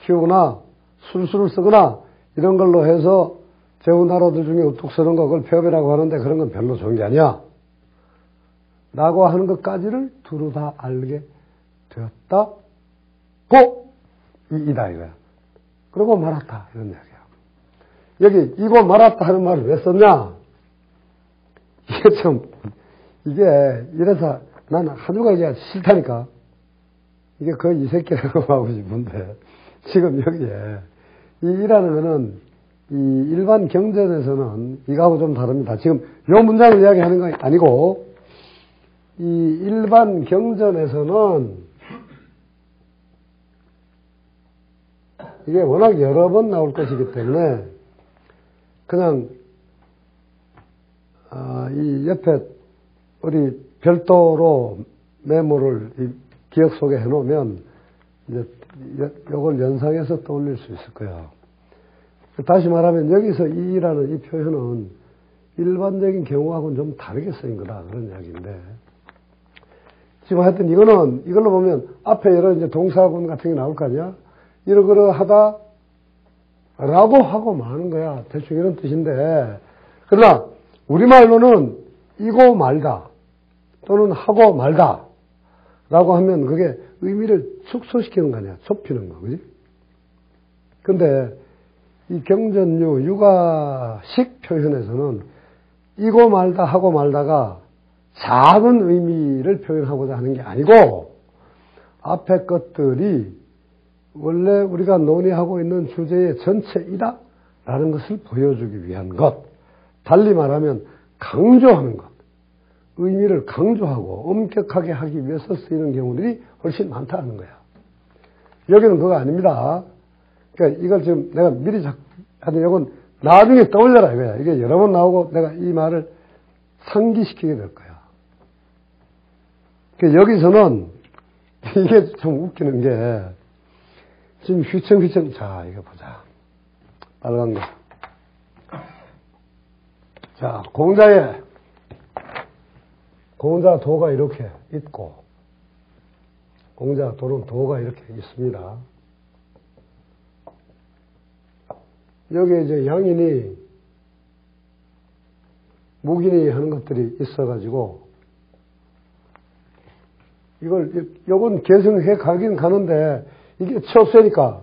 키우거나 술수를 쓰거나 이런 걸로 해서 제후나라들 중에 우뚝 서는 거 그걸 폐업이라고 하는데 그런 건 별로 좋은 게 아니야. 라고 하는 것까지를 두루 다 알게 되었다. 이다 이거야. 그러고 말았다 이런 이야기야. 여기 이고 말았다 하는 말을 왜 썼냐? 이게 이래서 나는 한주가 이게 싫다니까. 이게 거의 이 새끼라고 하고 싶은데 지금 여기에 이 이라는 거는 이 일반 경전에서는 이거하고 좀 다릅니다. 지금 요 문장을 이야기하는 건 아니고 이 일반 경전에서는 이게 워낙 여러 번 나올 것이기 때문에 그냥 이 옆에 우리 별도로 메모를 이 기억 속에 해놓으면 이제 요걸 연상해서 떠올릴 수 있을 거야. 다시 말하면 여기서 이라는 이 표현은 일반적인 경우하고는 좀 다르게 쓰인 거다 그런 이야기인데 지금 하여튼 이걸로 보면 앞에 여러 이제 동사군 같은 게 나올 거 아니야? 이러하다 라고 하고 마는 거야. 대충 이런 뜻인데 그러나 우리말로는 이고 말다 또는 하고 말다 라고 하면 그게 의미를 축소시키는 거 아니야. 좁히는 거, 그지? 근데 이 경전류 육아식 표현에서는 이고 말다 하고 말다가 작은 의미를 표현하고자 하는 게 아니고 앞에 것들이 원래 우리가 논의하고 있는 주제의 전체이다 라는 것을 보여주기 위한 것. 달리 말하면 강조하는 것. 의미를 강조하고 엄격하게 하기 위해서 쓰이는 경우들이 훨씬 많다는 거야. 여기는 그거 아닙니다. 그러니까 이걸 지금 내가 미리 하여튼 이건 나중에 떠올려라 이거야. 이게 여러 번 나오고 내가 이 말을 상기시키게 될 거야. 그러니까 여기서는 이게 좀 웃기는 게 지금 휘청휘청 자 이거 보자. 빨간 거. 자 공자 도가 이렇게 있고 공자 도는 도가 이렇게 있습니다. 여기에 이제 양인이 묵인이 하는 것들이 있어가지고 요건 계승해 가긴 가는데 이게 처세니까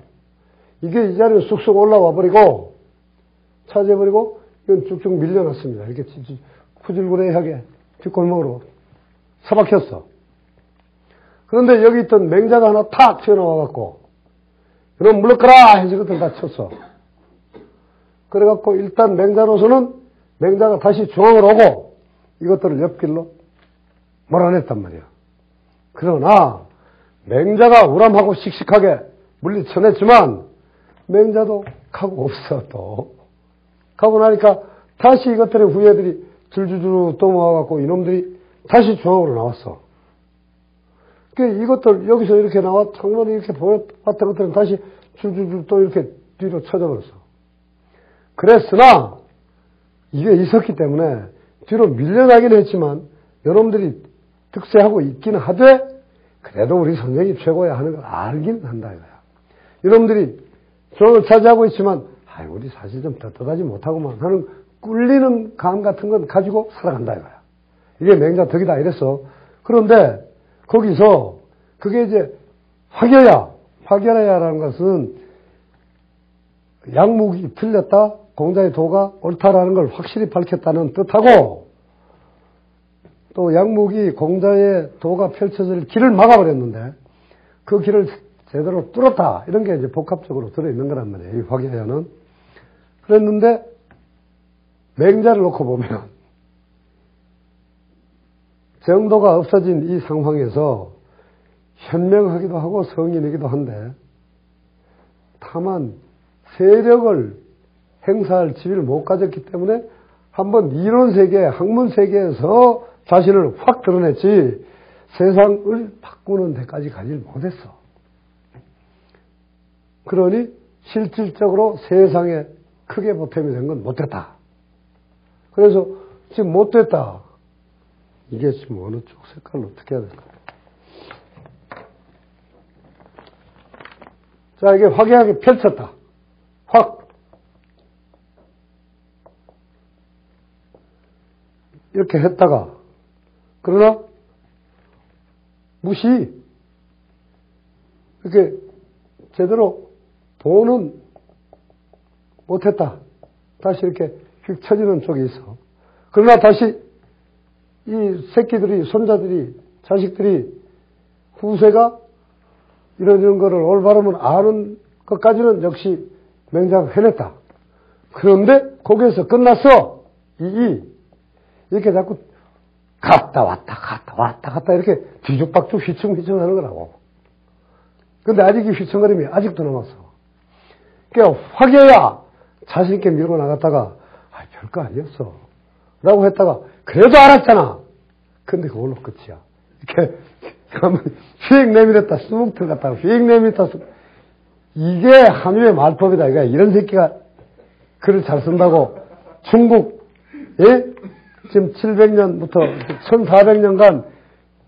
이게 이 자리에 쑥쑥 올라와 버리고 차지해버리고 이건 쭉쭉 밀려났습니다. 이렇게 후질구레하게 뒷골목으로 처박혔어. 그런데 여기 있던 맹자가 하나 탁 튀어나와갖고 그럼 물러가라 해서 그것들 다 쳤어. 그래갖고 일단 맹자로서는 맹자가 다시 중앙으로 오고 이것들을 옆길로 몰아냈단 말이야. 그러나 맹자가 우람하고 씩씩하게 물리쳐냈지만 맹자도 가고 없어 또. 가고 나니까 다시 이것들의 후예들이 줄줄줄 또 모아갖고 이놈들이 다시 중앙으로 나왔어. 이것들 여기서 이렇게 나와 창문이 이렇게 보였던 것들은 다시 줄줄줄 또 이렇게 뒤로 쳐져버렸어. 그랬으나 이게 있었기 때문에 뒤로 밀려나긴 했지만 여러분들이 득세하고 있기는 하되 그래도 우리 선생이 최고야 하는 걸 알긴 한다 이거야. 여러분들이 중앙을 차지하고 있지만 우리 사실 좀 떳떳하지 못하고만 하는 꿀리는 감 같은 건 가지고 살아간다 이거야. 이게 맹자 덕이다 이랬어. 그런데 거기서 그게 이제 화결야라는 것은 양묵이 틀렸다, 공자의 도가 옳다라는 걸 확실히 밝혔다는 뜻하고 또 양묵이 공자의 도가 펼쳐질 길을 막아버렸는데 그 길을 제대로 뚫었다 이런 게 이제 복합적으로 들어있는 거란 말이에요. 이 화결야는. 그랬는데 맹자를 놓고 보면 정도가 없어진 이 상황에서 현명하기도 하고 성인이기도 한데 다만 세력을 행사할 지위를 못 가졌기 때문에 한번 이론 세계, 학문 세계에서 자신을 확 드러냈지 세상을 바꾸는 데까지 가질 못했어. 그러니 실질적으로 세상에 크게 보탬이 된 건 못됐다. 그래서 지금 못됐다. 이게 지금 어느 쪽 색깔로 어떻게 해야 될까? 자, 이게 화기하게 펼쳤다. 확. 이렇게 했다가, 그러나, 무시. 이렇게 제대로 보는 못했다. 다시 이렇게 휙 쳐지는 쪽이 있어. 그러나 다시 이 새끼들이, 손자들이, 자식들이, 후세가 이런 거를 올바름을 아는 것까지는 역시 맹장 해냈다. 그런데 거기에서 끝났어. 이렇게 자꾸 갔다 왔다 이렇게 뒤죽박죽 휘청휘청 하는 거라고. 근데 아직 이 휘청거림이 아직도 남았어. 그러니까 화개야 자신있게 밀고 나갔다가 별거 아니었어 라고 했다가 그래도 알았잖아. 근데 그걸로 끝이야. 이렇게 휙 내밀었다 쑥 들어갔다가 휙 내밀었다 쑥. 이게 한유의 말법이다. 그러니까 이런 새끼가 글을 잘 쓴다고 중국 지금 700년부터 1400년간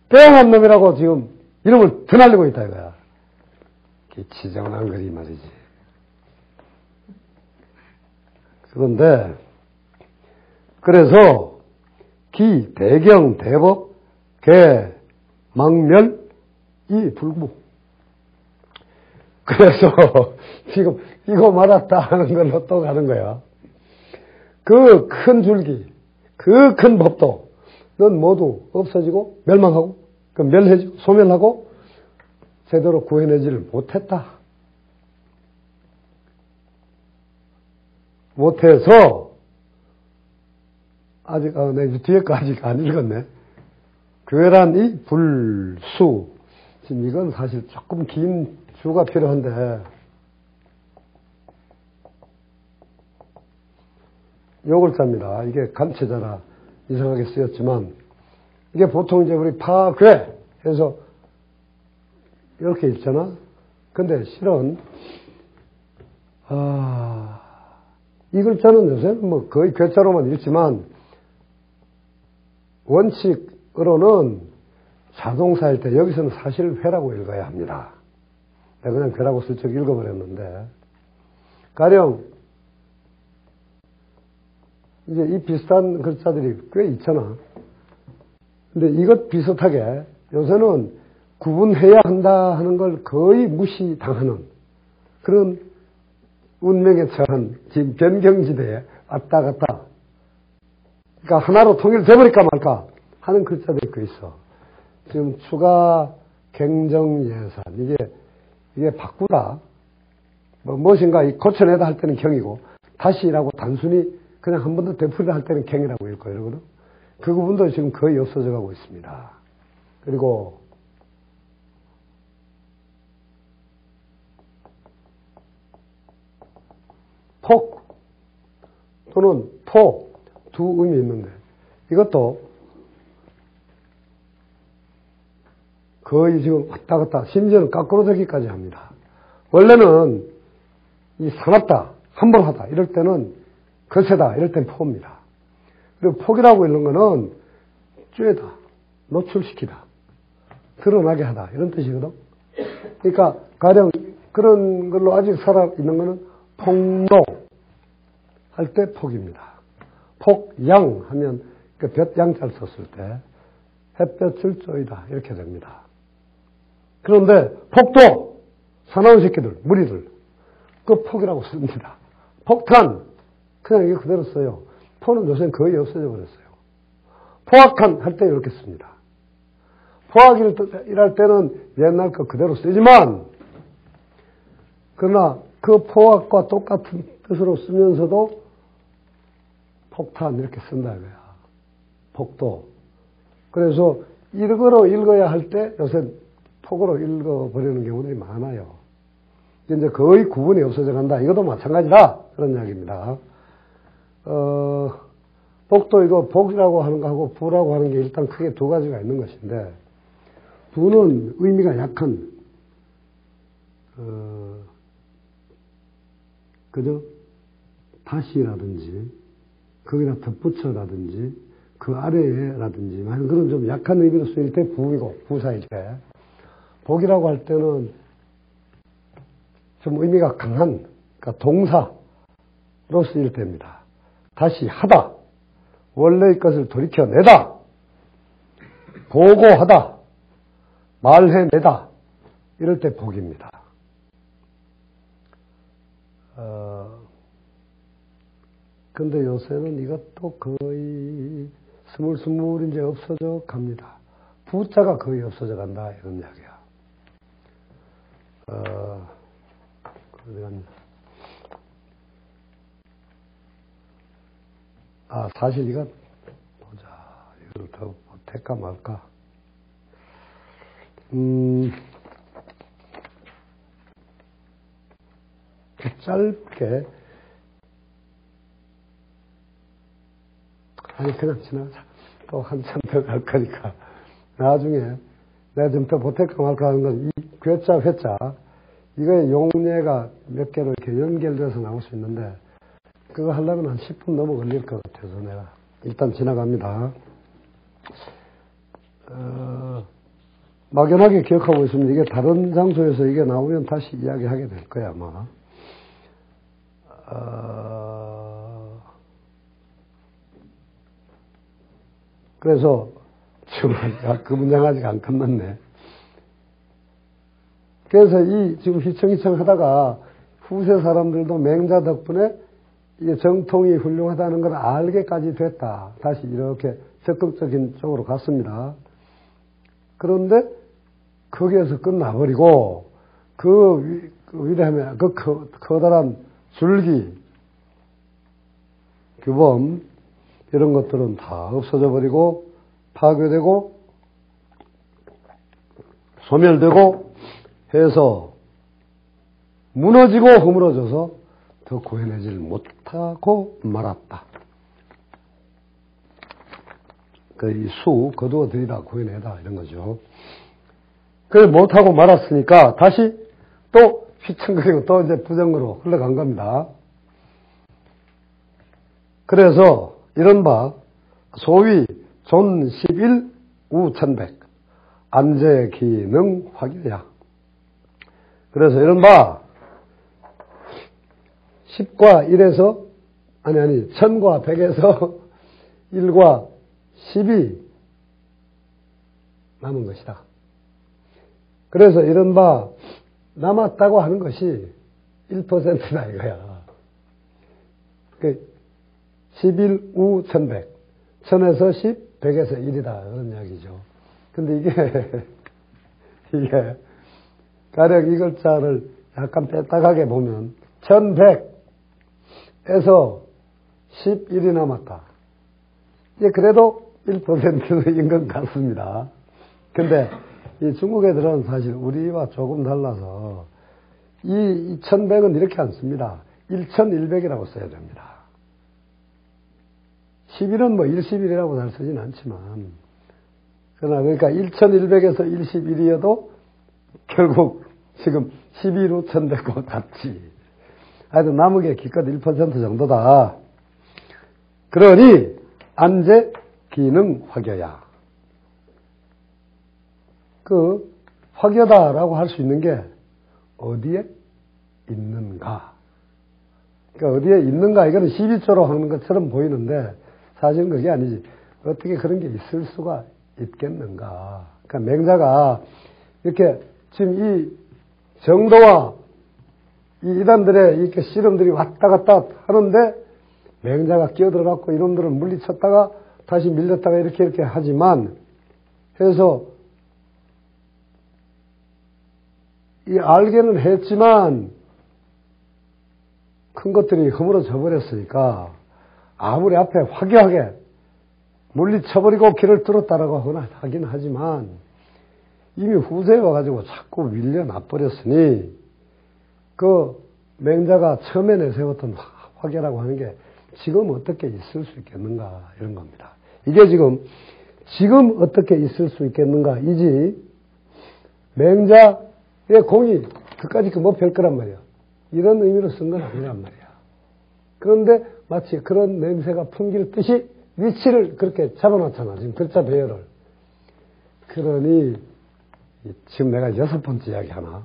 뺑한 놈이라고 지금 이름을 드날리고 있다 이거야. 지정한 글이 말이지. 그런데 그래서 기, 대경, 대법, 개, 망멸, 이, 불구. 그래서 지금 이거 말았다 하는 걸로 또 가는 거야. 그 큰 줄기, 그 큰 법도 넌 모두 없어지고 멸망하고 그 멸해지고 소멸하고 제대로 구해내지를 못했다. 못해서 아직 내 뒤에 거 아직 안 읽었네. 괴란 이 불수. 지금 이건 사실 조금 긴 주가 필요한데 요글자입니다. 이게 간체자라 이상하게 쓰였지만 이게 보통 이제 우리 파괴 해서 이렇게 읽잖아. 근데 실은 이 글자는 요새는 뭐 거의 괴자로만 읽지만 원칙으로는 자동사일 때 여기서는 사실 회라고 읽어야 합니다. 내가 그냥 괴라고 슬쩍 읽어버렸는데 가령 이제 이 비슷한 글자들이 꽤 있잖아. 근데 이것 비슷하게 요새는 구분해야 한다 하는 걸 거의 무시당하는 그런 운명에 처한 지금 변경지대에 왔다 갔다. 그러니까 하나로 통일돼버릴까 말까 하는 글자들이 꽤 있어. 지금 추가 갱정예산 이게 바꾸다 무엇인가 고쳐내다 할 때는 경이고 다시라고 단순히 그냥 한 번 더 되풀이다 할 때는 갱이라고 읽고 이러거든. 그 부분도 지금 거의 없어져 가고 있습니다. 그리고 폭 또는 포 두 의미 있는데 이것도 거의 지금 왔다 갔다 심지어는 거꾸로 되기까지 합니다. 원래는 이 사납다, 함몰하다 이럴 때는 거세다 이럴 땐 포입니다. 그리고 폭이라고 읽는 거는 쬐다, 노출시키다, 드러나게 하다 이런 뜻이거든. 그러니까 가령 그런 걸로 아직 살아있는 거는 폭로 할 때 폭입니다. 폭양 하면 그 볕양자를 썼을 때 햇볕을 쬐이다 이렇게 됩니다. 그런데 폭도 사나운 새끼들, 무리들 그 폭이라고 씁니다. 폭탄 그냥 이거 그대로 써요. 포는 요새는 거의 없어져 버렸어요. 포악한 할 때 이렇게 씁니다. 포악이랄 때는 옛날 거 그대로 쓰지만 그러나 그 포악과 똑같은 뜻으로 쓰면서도 폭탄 이렇게 쓴다 이거야. 폭도. 그래서 일거로 읽어야 할 때 요새 폭으로 읽어버리는 경우들이 많아요. 이제 거의 구분이 없어져 간다. 이것도 마찬가지다. 그런 이야기입니다. 복도 이거 복이라고 하는 거하고 부라고 하는 게 일단 크게 두 가지가 있는 것인데 부는 의미가 약한 그저 다시라든지 거기다 덧붙여라든지 그 아래에라든지 그런 좀 약한 의미로 쓰일 때 부이고 부사일 때 복이라고 할 때는 좀 의미가 강한 그러니까 동사로 쓰일 때입니다. 다시 하다, 원래의 것을 돌이켜내다, 보고하다, 말해내다 이럴 때 복입니다. 근데 요새는 이것도 거의 스물스물 이제 없어져 갑니다. 부자가 거의 없어져 간다 이런 이야기야. 사실 이거 보자. 이걸 더 못할까 말까. 짧게 아니 그냥 지나가자. 또 한참 더 갈 거니까 나중에 내가 좀 더 못할까 말까 하는 건 이 괴자 회자 이거의 용례가 몇 개로 이렇게 연결돼서 나올 수 있는데 그거 하려면 한 10분 넘어 걸릴 것 같아서 내가 일단 지나갑니다. 막연하게 기억하고 있으면 이게 다른 장소에서 이게 나오면 다시 이야기하게 될 거야 아마. 그래서 지금 그 문장 아직 안 끝났네. 그래서 이 지금 휘청휘청 하다가 후세 사람들도 맹자 덕분에 이게 정통이 훌륭하다는 걸 알게까지 됐다. 다시 이렇게 적극적인 쪽으로 갔습니다. 그런데 거기에서 끝나버리고 그 위대함의 그 커다란 줄기, 규범 이런 것들은 다 없어져 버리고 파괴되고 소멸되고 해서 무너지고 허물어져서 더 구해내지를 못하고 말았다. 이 수 거두어 들이다 구해내다 이런 거죠. 그걸 못하고 말았으니까 다시 또 휘청거리고 또 이제 부정으로 흘러간 겁니다. 그래서 이른바 소위 존 11 우 1100 안재 기능 화기야. 그래서 이른바 10과 1에서 아니 1000과 100에서 1과 10이 남은 것이다. 그래서 이른바 남았다고 하는 것이 1%다 이거야. 11 우 1100 1000에서 10, 100에서 1이다 그런 이야기죠. 근데 이게 가령 이 글자를 약간 빼딱하게 보면 1100에서 11이 남았다. 이게 그래도 1%인 것 같습니다. 근데 이 중국 애들은 사실 우리와 조금 달라서 이 1100은 이렇게 안 씁니다. 1100이라고 써야 됩니다. 11은 뭐 11이라고 잘 쓰진 않지만 그러나 그러니까 1100에서 11이어도 결국 지금 11우 1100과 같지. 하여튼 남은 게 기껏 1% 정도다. 그러니 안재 기능 화교야. 그 화교다라고 할 수 있는 게 어디에 있는가. 그러니까 어디에 있는가 이거는 12조로 하는 것처럼 보이는데 사실은 그게 아니지. 어떻게 그런 게 있을 수가 있겠는가. 그러니까 맹자가 이렇게 지금 이 정도와 이 이단들의 이렇게 씨름들이 왔다 갔다 하는데 맹자가 끼어들어갖고 이놈들을 물리쳤다가 다시 밀렸다가 이렇게 하지만 해서 이 알게는 했지만 큰 것들이 허물어져 버렸으니까 아무리 앞에 화기하게 물리쳐버리고 길을 뚫었다라고 하긴 하지만 이미 후세에 와가지고 자꾸 밀려나버렸으니 그 맹자가 처음에 내세웠던 화계라고 하는 게 지금 어떻게 있을 수 있겠는가 이런 겁니다. 이게 지금 어떻게 있을 수 있겠는가 이지 맹자의 공이 그까짓 그 못 펼 거란 말이야. 이런 의미로 쓴 건 아니란 말이야. 그런데 마치 그런 냄새가 풍길 듯이 위치를 그렇게 잡아놨잖아. 지금 글자 배열을. 그러니 지금 내가 6번째 이야기 하나.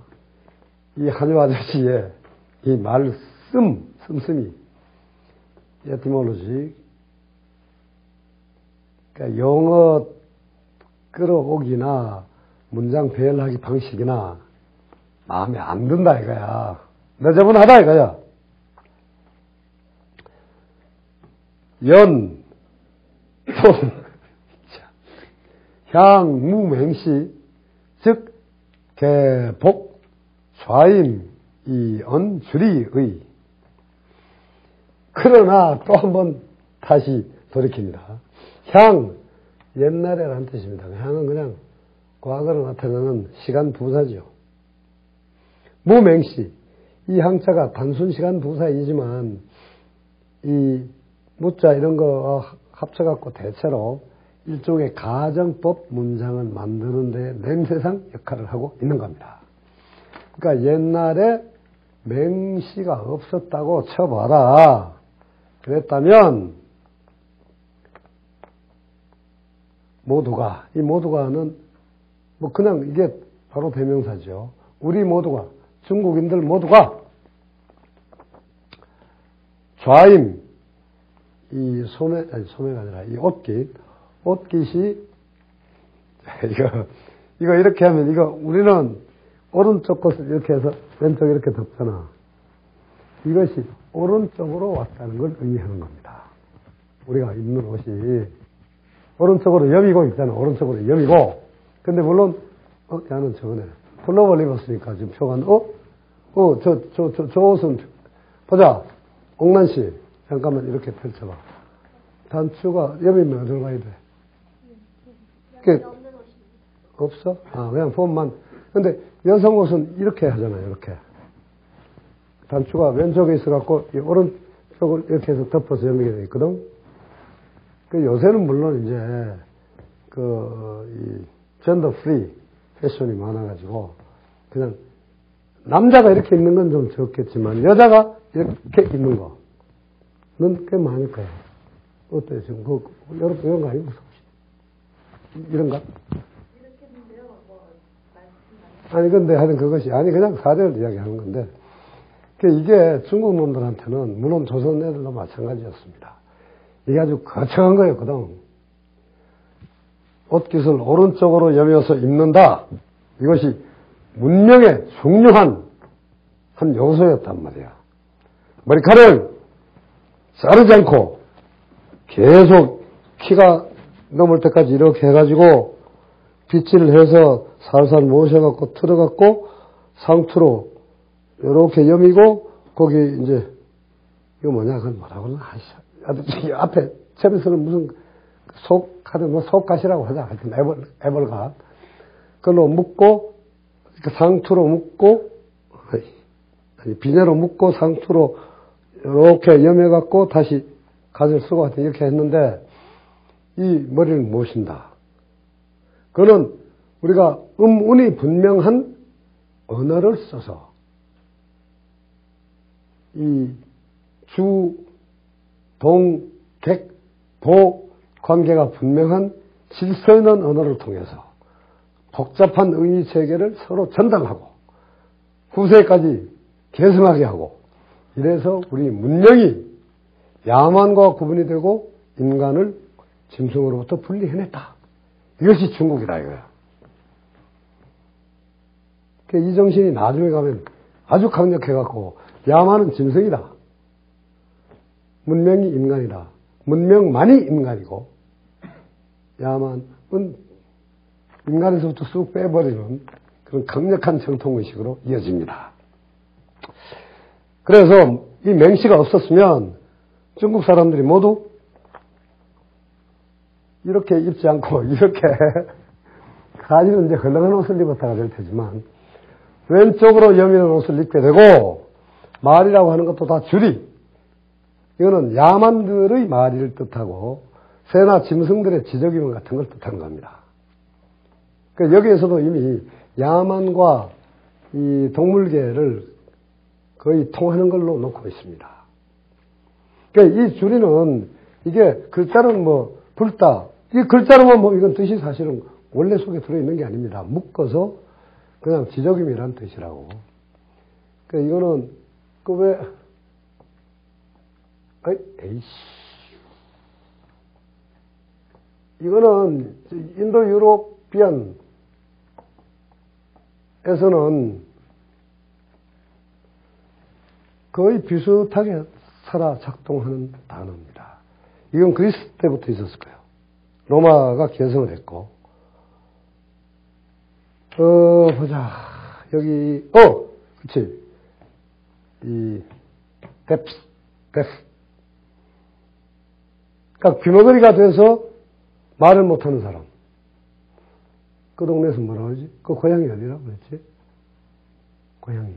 이 한유 아저씨의 이 말 씀씀이 에티몰로지, 그러니까 영어 끌어오기나 문장 배열하기 방식이나 마음에 안 든다 이거야. 너저분하다 이거야. 연, 통, 향, 무, 맹시, 즉, 개, 복, 좌임, 이언, 주리의. 그러나 또 한 번 다시 돌이킵니다. 향, 옛날에라는 뜻입니다. 향은 그냥 과거를 나타내는 시간 부사죠. 무맹시, 이 향자가 단순 시간 부사이지만 이 무자 이런 거 합쳐갖고 대체로 일종의 가정법 문장을 만드는 데 냄새상 역할을 하고 있는 겁니다. 그러니까 옛날에 맹시가 없었다고 쳐봐라. 그랬다면 모두가, 이 모두가는 뭐 그냥 이게 바로 대명사죠. 우리 모두가, 중국인들 모두가 좌임, 이 소매가 아니라 이 옷깃이 이거 이렇게 하면 우리는 오른쪽 것을 이렇게 해서 왼쪽 이렇게 덮잖아. 이것이 오른쪽으로 왔다는 걸 의미하는 겁니다. 우리가 입는 옷이 오른쪽으로 여미고 있잖아. 오른쪽으로 여미고. 근데 물론 야는 저거네. 플로버를 입었으니까 지금 표가 저 옷은 보자. 옥란 씨 잠깐만 이렇게 펼쳐봐. 단추가 여미면 어디로 가야 돼? 없어? 그냥 폼만. 근데 여성 옷은 이렇게 하잖아요. 이렇게. 단추가 왼쪽에 있어갖고 오른쪽을 이렇게 해서 덮어서 여미게 돼 있거든. 요새는 물론 이제 이 젠더 프리 패션이 많아가지고 그냥 남자가 이렇게 입는 건 좀 적겠지만 여자가 이렇게 입는 거는 꽤 많을 거예요. 어때요 지금 이런 거 아니고 이런가? 아니 근데 하여튼 그것이 그냥 사례를 이야기하는 건데 이게 중국 놈들한테는 물론 조선 애들도 마찬가지였습니다. 이게 아주 거창한 거였거든. 옷깃을 오른쪽으로 여며서 입는다. 이것이 문명의 중요한 한 요소였단 말이야. 머리카락을 자르지 않고 계속 키가 넘을 때까지 이렇게 해가지고 빗질을 해서 살살 모셔갖고 틀어갖고 상투로 이렇게 여미고 거기 이제 이거 뭐냐 그건 뭐라고 그러나 앞에 채비서는 무슨 속갓이라고 하자. 하여튼 애벌갓. 그걸로 묶고 상투로 묶고 비내로 묶고 상투로 이렇게 여며갖고 다시 갓을 쓰고 하여튼 이렇게 했는데 이 머리를 모신다. 그거는 우리가 운이 분명한 언어를 써서 이 주, 동, 객, 보 관계가 분명한 질서 있는 언어를 통해서 복잡한 의미 체계를 서로 전달하고 후세까지 계승하게 하고 이래서 우리 문명이 야만과 구분이 되고 인간을 짐승으로부터 분리해냈다. 이것이 중국이다 이거야. 이 정신이 나중에 가면 아주 강력해갖고 야만은 짐승이다. 문명이 인간이다. 문명만이 인간이고 야만은 인간에서부터 쑥 빼버리는 그런 강력한 정통의식으로 이어집니다. 그래서 이 맹시가 없었으면 중국 사람들이 모두 이렇게 입지 않고 이렇게 가지는 이제 헐렁한 옷을 입었다가 될 테지만 왼쪽으로 여미는 옷을 입게 되고 말이라고 하는 것도 다 줄이 이거는 야만들의 말이를 뜻하고 새나 짐승들의 지저귀문 같은 걸 뜻하는 겁니다. 그러니까 여기에서도 이미 야만과 이 동물계를 거의 통하는 걸로 놓고 있습니다. 그러니까 이 줄이는 이게 글자는 뭐 붉다. 이 글자로만 뭐 이건 뜻이 사실은 원래 속에 들어있는 게 아닙니다. 묶어서 그냥 지저귀이란 뜻이라고. 그러니까 이거는 그 왜 에이씨. 이거는 인도 유로피안에서는 거의 비슷하게 살아 작동하는 단어입니다. 이건 그리스 때부터 있었을 거예요. 로마가 개성을 했고. 보자. 여기, 그치. 데프. 그러니까 귀머거리가 돼서 말을 못하는 사람. 그 동네에서 뭐라고 하지? 그 고향이 어디라고 그랬지? 고향이.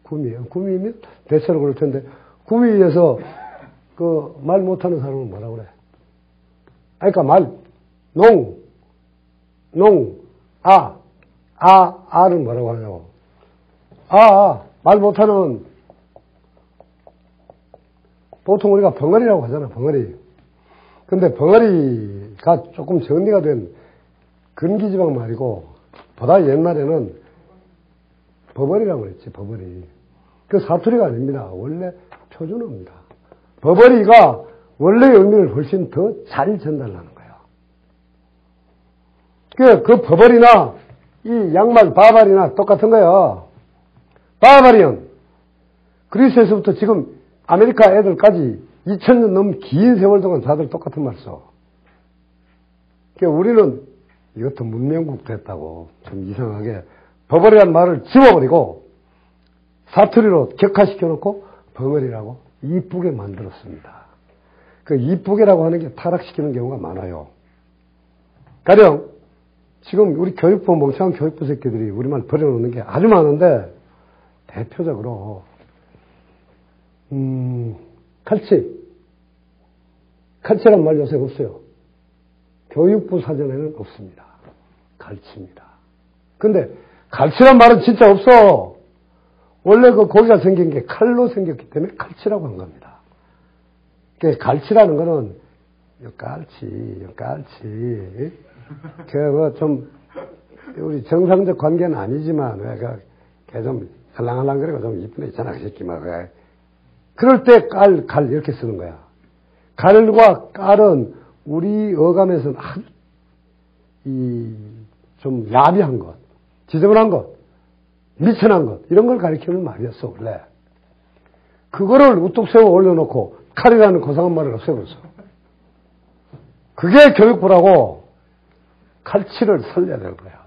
구미예요. 구미면 대체로 그럴 텐데, 구미에서 그 말 못하는 사람은 뭐라고 그래? 그러니까 아를 뭐라고 하냐고. 말 못하는, 보통 우리가 벙어리라고 하잖아, 벙어리. 근데 벙어리가 조금 정리가 된 근기지방 말이고, 보다 옛날에는 버버리라고 그랬지, 버버리. 그 사투리가 아닙니다. 원래 표준어입니다. 버버리가 원래 의미를 훨씬 더 잘 전달하는 거예요. 그 버버리나 이 양말 바바리나 똑같은 거예요. 바바리언. 그리스에서부터 지금 아메리카 애들까지 2000년 넘은 긴 세월 동안 다들 똑같은 말 써. 그러니까 우리는 이것도 문명국 됐다고 좀 이상하게 버버리란 말을 집어버리고 사투리로 격화시켜놓고 벙어리라고 이쁘게 만들었습니다. 그 이쁘게라고 하는 게 타락시키는 경우가 많아요. 가령 지금 우리 교육부 멍청한 교육부 새끼들이 우리말 버려놓는 게 아주 많은데 대표적으로 칼치란 말 요새 없어요. 교육부 사전에는 없습니다. 갈치입니다. 근데 갈치란 말은 진짜 없어. 원래 그 고기가 생긴 게 칼로 생겼기 때문에 갈치라고 한 겁니다. 그 갈치라는 거는 깔치. 좀 우리 정상적 관계는 아니지만 걔 좀 할랑할랑거리고 좀 이쁜 애 있잖아, 그 새끼 막. 그럴 때 갈 이렇게 쓰는 거야. 갈과 깔은 우리 어감에서는 아주 좀 야비한 것, 지저분한 것, 미천한 것 이런 걸 가리키는 말이었어 원래. 그거를 우뚝 세워 올려놓고 칼이라는 고상한 말을 없애버렸어. 그게 교육부라고. 칼치를 살려야 되는 거야.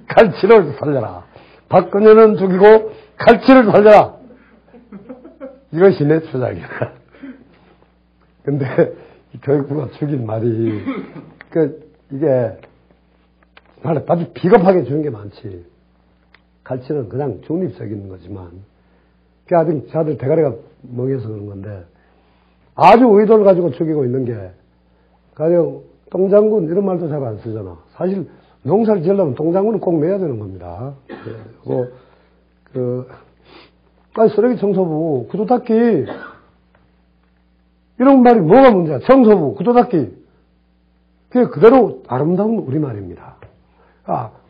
칼치를 살려라. 박근혜는 죽이고 칼치를 살려라. 이것이 내 주장이야. 근데 이 교육부가 죽인 말이 이게 아주 비겁하게 주는 게 많지. 갈치는 그냥 중립적인 거지만 아직 자들 대가리가 멍해서 그런 건데 아주 의도를 가지고 죽이고 있는 게 가령 똥장군 이런 말도 잘 안 쓰잖아. 사실 농사를 지으려면 똥장군은 꼭 매야 되는 겁니다. 쓰레기 청소부, 구두 닦기 이런 말이 뭐가 문제야? 청소부, 구두 닦기 그게 그대로 아름다운 우리말입니다.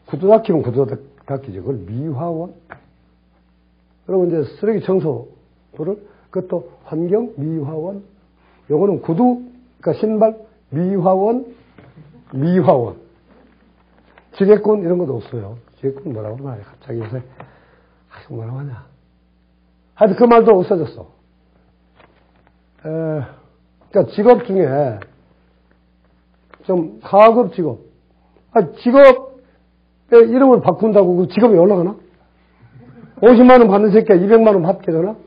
구두 닦기면 구두 닦기지. 그걸 미화원? 그리고 이제 쓰레기 청소부를 그것도 환경 미화원. 요거는 구두, 그러니까 신발 미화원. 지게꾼 이런 것도 없어요. 지게꾼 뭐라고 말해? 갑자기 요새 뭐라고 하냐? 하여튼 그 말도 없어졌어. 그러니까 직업 중에 좀 하급 직업. 직업의 이름을 바꾼다고 그 직업이 올라가나? 50만 원 받는 새끼가 200만 원 받게 되나?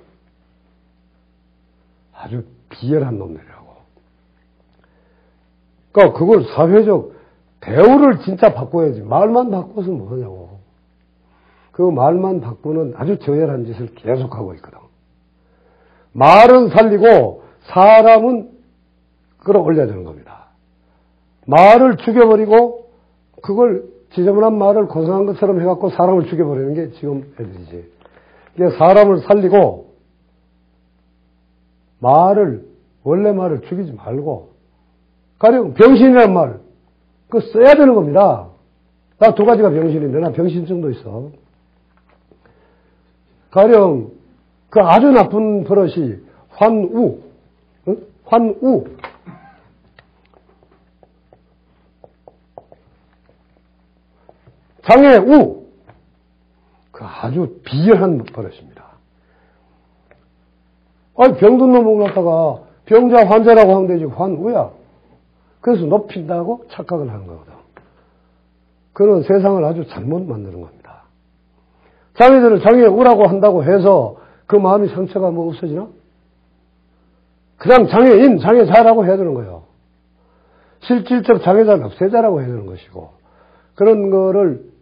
아주 비열한 놈들이라고. 그러니까 그걸 사회적 대우를 진짜 바꿔야지. 말만 바꿔서 뭐하냐고. 그 말만 바꾸는 아주 저열한 짓을 계속하고 있거든. 말은 살리고 사람은 끌어올려야 되는 겁니다. 말을 죽여버리고 그걸 지저분한 말을 고상한 것처럼 해갖고 사람을 죽여버리는 게 지금 애들이지. 이게 사람을 살리고 원래 말을 죽이지 말고, 가령 병신이란 말, 그거 써야 되는 겁니다. 나 두 가지가 병신인데, 나 병신증도 있어. 가령, 그 아주 나쁜 버릇이 환우, 응? 환우. 장애우. 그 아주 비열한 버릇입니다. 아니, 병든 놈을 갖다가 병자 환자라고 하면 되지, 환우야. 그래서 높인다고 착각을 하는 거거든. 그는 세상을 아주 잘못 만드는 겁니다. 장애들을 장애우라고 한다고 해서 그 마음의 상처가 뭐 없어지나? 그냥 장애인, 장애자라고 해야 되는 거예요. 실질적 장애자는 없애자라고 해야 되는 것이고, 그런 거를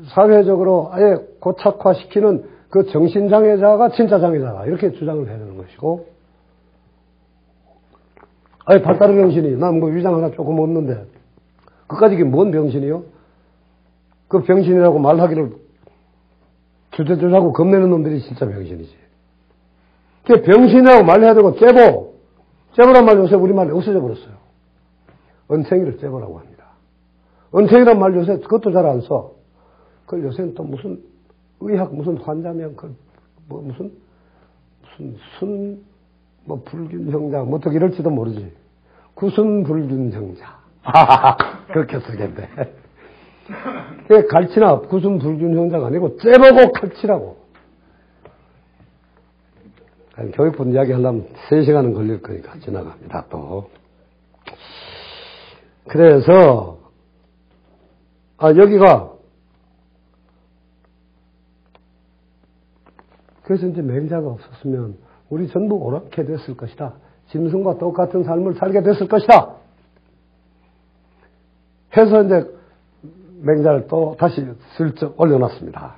사회적으로 아예 고착화시키는 그 정신장애자가 진짜 장애자다. 이렇게 주장을 해야 되는 것이고, 아예 발달의 병신이, 난 뭐 위장 하나 조금 없는데, 그까지 이게 뭔 병신이요? 그 병신이라고 말하기를 주저주저하고 겁내는 놈들이 진짜 병신이지. 그 병신이라고 말해야 되고, 째보란 말 요새 우리말에 없어져 버렸어요. 은챙이를 째보라고 합니다. 은챙이란 말 요새 그것도 잘 안 써. 그걸 요새는 또 무슨 의학 무슨 환자면 뭐 불균형자 뭐 어떻게 이럴지도 모르지. 구순불균형자. 그렇게 쓰겠네. 그게 갈치나 구순불균형자가 아니고 째보고 칼치라고. 교육분 이야기 하려면 3시간은 걸릴 거니까 지나갑니다, 또. 그래서, 그래서 이제 맹자가 없었으면 우리 전부 오락해 됐을 것이다. 짐승과 똑같은 삶을 살게 됐을 것이다. 해서 이제 맹자를 또 다시 슬쩍 올려놨습니다.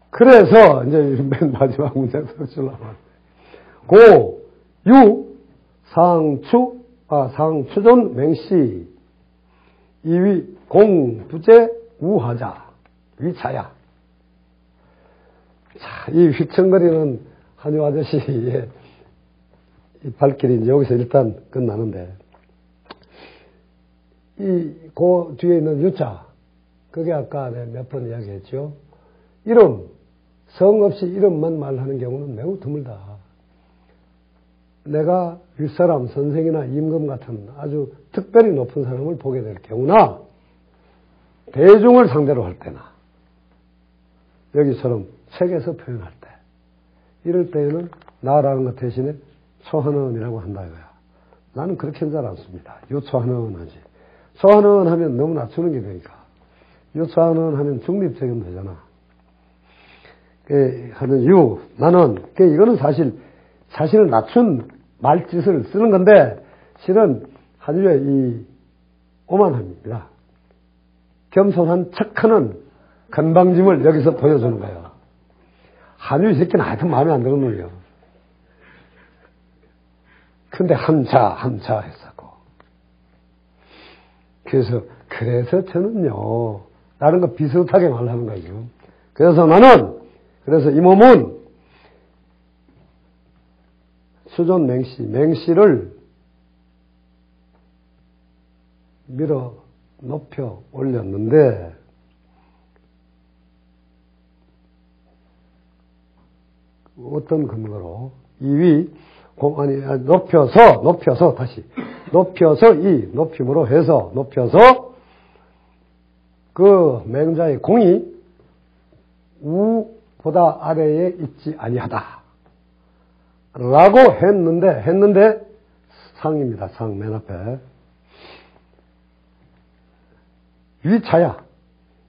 그래서 이제 맨 마지막 문장 써주려면 상추존 맹시 이위 공부제 우하자 위차야. 자, 이 휘청거리는 한유 아저씨의 이 발길이 이제 여기서 일단 끝나는데, 그 뒤에 있는 유자, 그게 아까 몇 번 이야기했죠. 이름, 성 없이 이름만 말하는 경우는 매우 드물다. 내가 윗사람, 선생이나 임금 같은 아주 특별히 높은 사람을 보게 될 경우나, 대중을 상대로 할 때나, 여기처럼 책에서 표현할 때, 이럴 때에는 나라는 것 대신에 초한언이라고 한다 이거야. 나는 그렇게는 잘 안 씁니다. 유초한언 하지. 초한언 하면 너무 낮추는 게 되니까. 유초한언 하면 중립적이면 되잖아. 하는 나는, 이거는 사실 자신을 낮춘 말짓을 쓰는 건데, 실은 한유의 이 오만함입니다. 겸손한 척하는 건방짐을 여기서 보여주는 거예요. 한유 이 새끼는 하여튼 마음에 안 드는 놈이에요. 근데 함차 했었고. 그래서 저는요, 다른 거 비슷하게 말하는 거죠. 그래서 이 몸은 수존 맹시를 높여 올렸는데, 어떤 근거로? 높여서 높임으로 해서, 그 맹자의 공이 우보다 아래에 있지 아니하다. 라고 했는데, 상입니다. 상, 맨 앞에. 위차야.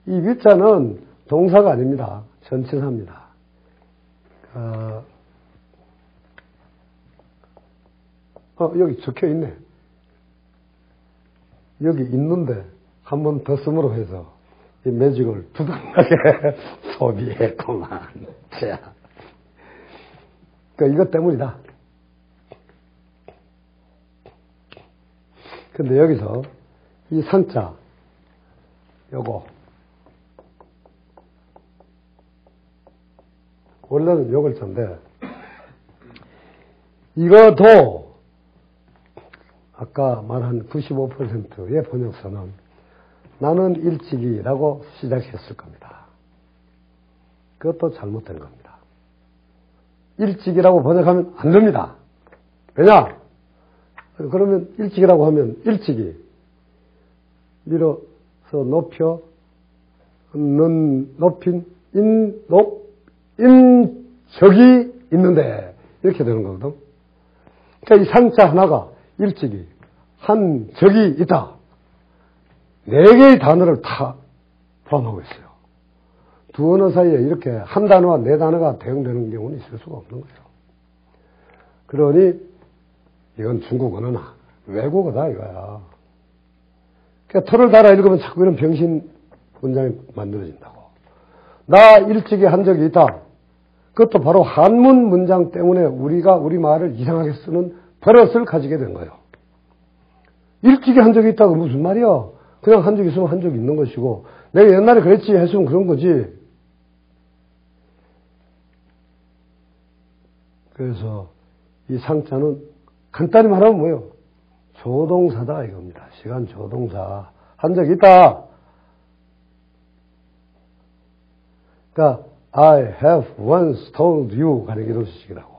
이 위자는 동사가 아닙니다. 전치사입니다. 여기 적혀 있네. 여기 있는데 한 번 더 쓰므로 해서 이 매직을 부당하게 소비했구만. 자, 이것 때문이다. 근데 여기서 이 상자, 요거 원래는 요걸 잔데 이것도 아까 말한 95%의 번역서는 나는 일찍이라고 시작했을 겁니다. 그것도 잘못된 겁니다. 일찍이라고 번역하면 안 됩니다. 왜냐? 그러면 일찍이라고 하면 일찍이 밀어서 높여 높인 적이 있는데 이렇게 되는 거거든. 그러니까 이 상자 하나가 일찍이 한 적이 있다. 4개의 단어를 다 포함하고 있어요. 두 언어 사이에 이렇게 한 단어와 4단어가 대응되는 경우는 있을 수가 없는 거죠. 그러니 이건 중국 언어나 외국어다 이거야. 그러니까 털을 달아 읽으면 자꾸 이런 병신 문장이 만들어진다고. 나 일찍이 한 적이 있다. 그것도 바로 한문 문장 때문에 우리가 우리말을 이상하게 쓰는 버릇을 가지게 된 거예요. 일찍이 한 적이 있다고 무슨 말이야? 그냥 한 적이 있으면 한 적이 있는 것이고 내가 옛날에 그랬지 했으면 그런 거지. 그래서 이 상자는 간단히 말하면 뭐예요? 조동사다 이겁니다. 시간 조동사. 한 적이 있다. 그러니까 I have once told you 가는 이런 식이라고.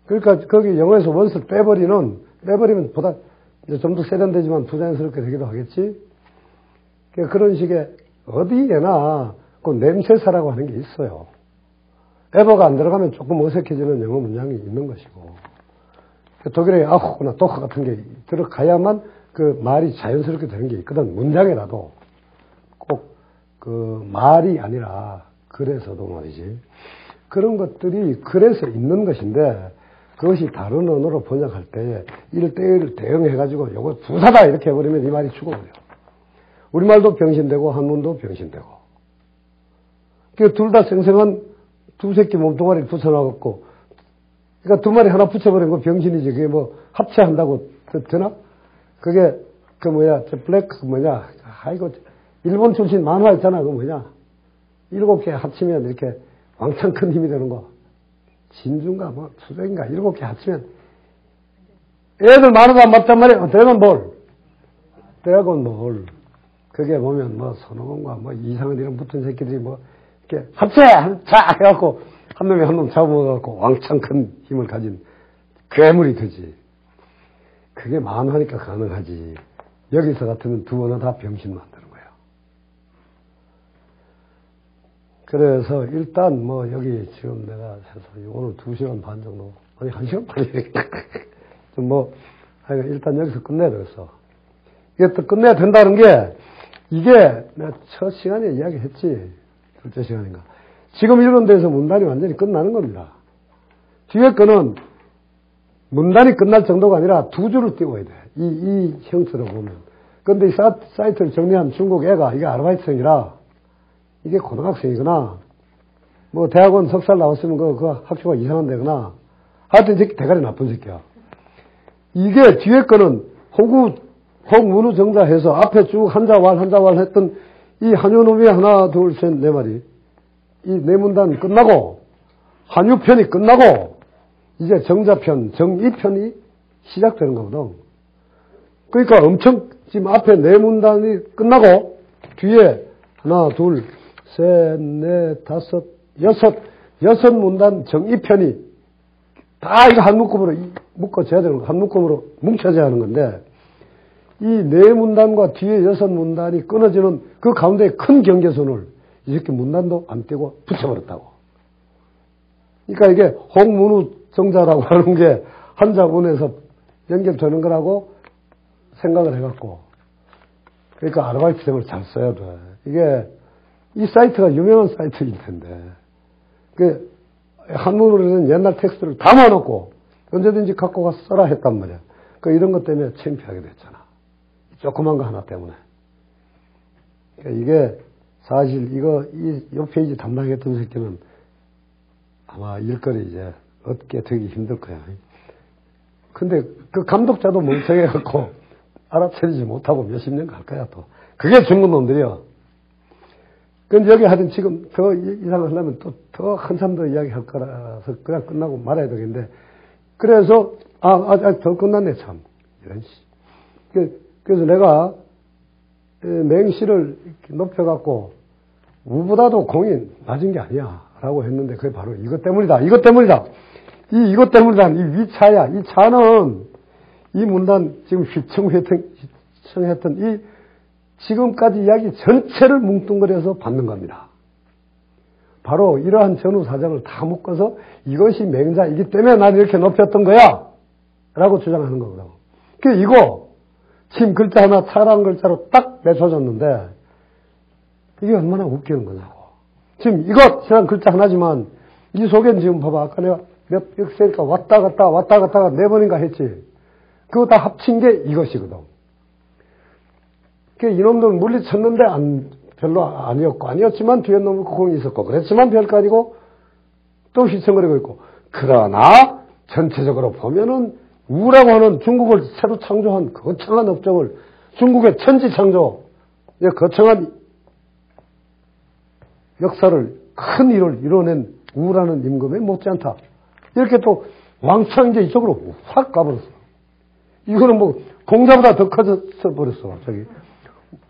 그러니까 거기 영어에서 once를 빼버리면 보다 좀 더 세련되지만 부자연스럽게 되기도 하겠지. 그러니까 그런 식의 어디에나 그 냄새사라고 하는 게 있어요. 에버가 안 들어가면 조금 어색해지는 영어 문장이 있는 것이고 독일의 아후나 도크 같은 게 들어가야만 그 말이 자연스럽게 되는 게 있거든. 문장이라도 꼭 그 말이 아니라 글에서도 말이지. 그런 것들이 글에서 있는 것인데 그것이 다른 언어로 번역할 때에 1대1 대응해가지고 요거 부사다 이렇게 해버리면 이 말이 죽어버려. 우리말도 병신되고 한문도 병신되고. 그 둘 다 생생한 두 새끼 몸뚱아리를 붙여놔갖고 그러니까 두 마리 하나 붙여버린 거 병신이지. 그게 뭐 합체한다고 되나? 그게 저 블랙 아이고 일본 출신 만화 있잖아. 그거 뭐냐? 7개 합치면 이렇게 왕창 큰 힘이 되는 거. 진주인가 수정인가 7개 합치면 애들 만화도 안 맞단 말이야. 드래곤볼. 그게 보면 손오공과 이상한 이름 붙은 새끼들이 이렇게 합체 자 해갖고 한 놈이 한 놈 잡아먹어갖고 왕창 큰 힘을 가진 괴물이 되지. 그게 만화니까 가능하지. 여기서 같으면 두 언어 다 병신 만드는 거예요. 그래서 일단 여기 지금 내가 해서 오늘 2시간 반 정도 아니 1시간 반이 하여간 일단 여기서 끝내야 되겠어. 이게 또 끝내야 된다는 게 이게 내가 첫 시간에 이야기했지. 둘째 시간인가. 지금 이런 데서 문단이 완전히 끝나는 겁니다. 뒤에 거는 문단이 끝날 정도가 아니라 2줄을 띄워야 돼. 이 형태로 보면. 그런데 이 사이트를 정리한 중국 애가 이게 아르바이트생이라 이게 고등학생이거나 대학원 석살 나왔으면 그 학교가 이상한 데거나 하여튼 이 새끼 대가리 나쁜 새끼야. 이게 뒤에 거는 홍문우 정자해서 앞에 쭉 한자왈 했던 이 한유놈이 하나 둘 셋 네 마리 이 네 문단 끝나고 한유편이 끝나고 이제 정자편 정이편이 시작되는 거거든. 그러니까 엄청 지금 앞에 네 문단이 끝나고 뒤에 하나 둘 셋 넷 다섯 여섯 문단 정이편이 다 이거 한 묶음으로 묶어져야 되는 거, 한 묶음으로 뭉쳐져야 하는 건데 이 네 문단과 뒤에 6문단이 끊어지는 그 가운데 큰 경계선을 이렇게 문단도 안 떼고 붙여버렸다고. 그러니까 이게 홍문우 정자라고 하는 게 한자문에서 연결되는 거라고 생각을 해갖고 그러니까 아르바이트생을 잘 써야 돼. 이게 이 사이트가 유명한 사이트일 텐데 그 한문으로는 옛날 텍스트를 다 모아놓고 언제든지 갖고 가서 써라 했단 말이야. 그 이런 것 때문에 창피하게 됐잖아. 조그만 거 하나 때문에. 그러니까 이게 사실 이 페이지 담당했던 새끼는 아마 일거리 이제 얻게 되기 힘들 거야. 근데 그 감독자도 멍청해갖고 알아차리지 못하고 몇십 년 갈 거야 또. 그게 중국 놈들이야. 근데 여기 하여튼 지금 더 이상을 하려면 또 더 한참 더 이야기할 거라서 그냥 끝나고 말아야 되겠는데, 그래서, 더 끝났네, 참. 이런 씨. 그래서 내가 맹시를 이렇게 높여갖고, 우보다도 공이 낮은 게 아니야. 라고 했는데, 그게 바로 이것 때문이다. 이것 때문이다. 이것 때문이다. 이 위차야. 이 차는, 이 문단, 지금 휘청했던 이 지금까지 이야기 전체를 뭉뚱그려서 받는 겁니다. 바로 이러한 전후 사정을 다 묶어서 이것이 맹자이기 때문에 나는 이렇게 높였던 거야. 라고 주장하는 거거든. 이거, 지금 글자 하나 차라는 글자로 딱 맺혀졌는데, 이게 얼마나 웃기는 거냐고. 지금 이것이란 글자 하나지만, 이 속엔 지금 봐봐. 아까 내가 몇 세니까 왔다 갔다가 4번인가 했지. 그거 다 합친 게 이것이거든. 이놈들은 물리쳤는데 별로 아니었지만 뒤에 놈은 공이 있었고, 그랬지만 별거 아니고, 또 휘청거리고 있고. 그러나, 전체적으로 보면은, 우라고 하는 중국을 새로 창조한 거창한 업적을, 중국의 천지창조, 거창한 역사를, 큰 일을 이뤄낸 우라는 임금에 못지않다. 이렇게 또 왕창 이제 이쪽으로 확 가버렸어. 이거는 뭐, 공자보다 더 커졌어 버렸어, 저기.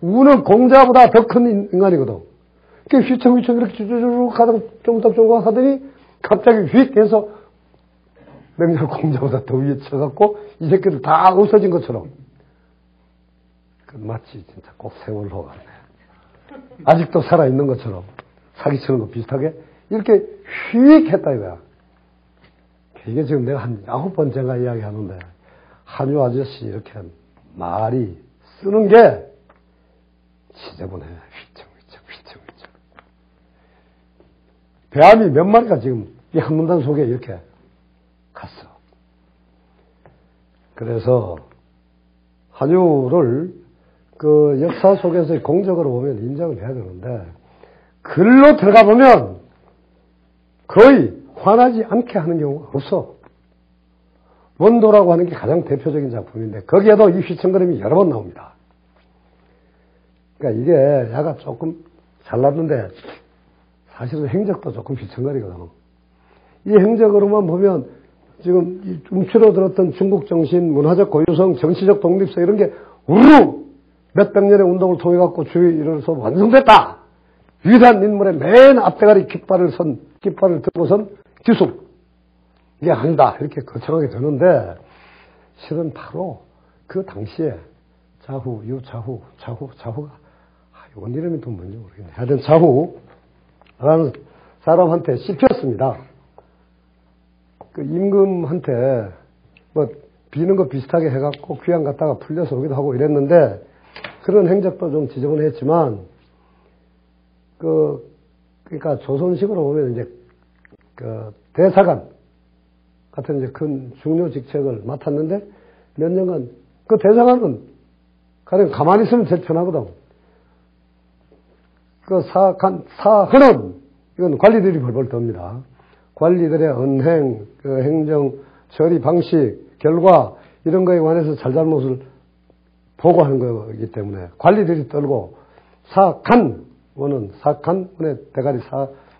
우는 공자보다 더 큰 인간이거든. 휘청휘청 이렇게 쭈쭈쭈 가다가 쫑딱쫑딱 하더니 갑자기 휙 해서 맹자 공자보다 더 위에 쳐갖고 이 새끼들 다 없어진 것처럼. 마치 진짜 꼭 세월호 같네. 아직도 살아있는 것처럼 사기치는 거 비슷하게 이렇게 휙 했다 이거야. 이게 지금 내가 한 9번째가 이야기하는데 한유 아저씨 이렇게 말이 쓰는 게 지저분해. 휘청휘청. 배암이 몇 마리가 지금 이 한 문단 속에 이렇게 갔어. 그래서 한유를 그 역사 속에서의 공적으로 보면 인정을 해야 되는데, 글로 들어가 보면 거의 화나지 않게 하는 경우가 없어. 원도라고 하는 게 가장 대표적인 작품인데, 거기에도 이 휘청거림이 여러 번 나옵니다. 그러니까 이게 야가 조금 잘났는데 사실은 행적도 조금 휘청거리거든. 이 행적으로만 보면 지금 이 움츠러들었던 중국 정신, 문화적 고유성, 정치적 독립성 이런 게 우르르 몇백 년의 운동을 통해 갖고 주의 이르러서 완성됐다. 위대한 인물의 맨 앞대가리 깃발을 들고선 기숙. 이게 아니다. 이렇게 거창하게 되는데 실은 바로 그 당시에 자후가 이건 이름이 또 뭔지 모르겠네. 하여튼 자후라는 사람한테 씹혔습니다. 그 임금한테 뭐 비는 거 비슷하게 해갖고 귀양 갔다가 풀려서 오기도 하고 이랬는데 그런 행적도 좀 지저분했지만 그러니까 조선식으로 보면 이제 그 대사관 같은 이제 큰 중요 직책을 맡았는데 몇 년간 그 대사관은 가령 가만히 있으면 제일 편하거든. 그 사헌은 이건 관리들이 벌벌 떱니다. 관리들의 언행, 그 행정, 처리 방식, 결과 이런 거에 관해서 잘잘못을 보고하는 거기 때문에 관리들이 떨고 사간원은 사간원의 대가리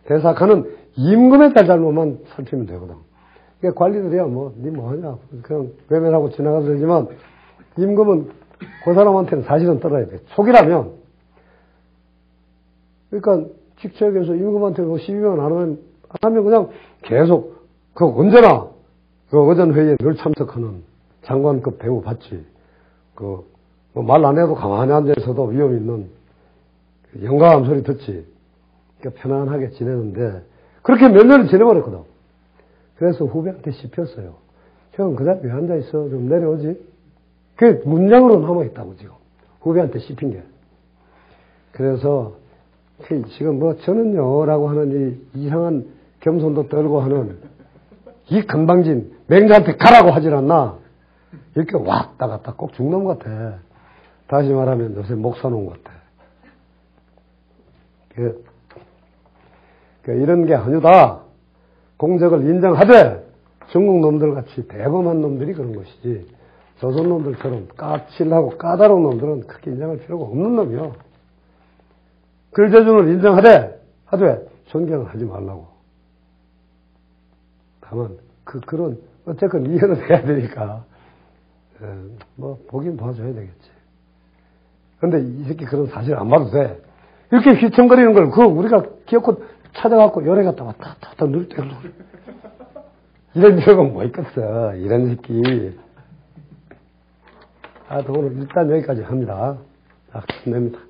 대사간은 임금의 잘잘못만 살피면 되거든. 그러니까 관리들이야 니 뭐하냐 그냥 외면하고 지나가도 되지만 임금은 그 사람한테는 사실은 떨어야 돼. 속이라면 그러니까 직책에서 임금한테 뭐 시비만 안 하면 그냥 계속 언제나 의전 회의에 늘 참석하는 장관급 대우 받지. 말 안 해도 가만히 앉아 있어도 위험 있는 영감한 소리 듣지. 그러니까 편안하게 지내는데 그렇게 몇 년을 지내버렸거든. 그래서 후배한테 씹혔어요. 형 그 자리에 왜 앉아 있어? 좀 내려오지. 그게 문장으로 남아 있다고 지금 후배한테 씹힌 게. 그래서 지금 저는요라고 하는 이 이상한 겸손도 떨고 하는 이 건방진 맹자한테 가라고 하질 않나. 이렇게 왔다 갔다 꼭 죽는 것 같아. 다시 말하면 요새 목 사놓은 것 같아. 이런 게 아니다. 공적을 인정하되 중국 놈들 같이 대범한 놈들이 그런 것이지 조선 놈들처럼 까칠하고 까다로운 놈들은 크게 인정할 필요가 없는 놈이요. 글재준을 인정하되 존경을 하지 말라고. 다만 그런 어쨌건 이해는 해야 되니까 뭐 보긴 봐줘야 되겠지. 근데 이 새끼 그런 사실 안 봐도 돼. 이렇게 휘청거리는 걸 우리가 기어코 찾아갖고 열에 갔다 왔다 갔다 누를 때 이런 적은 뭐 있겠어. 이런 새끼. 오늘 일단 여기까지 합니다. 끝냅니다.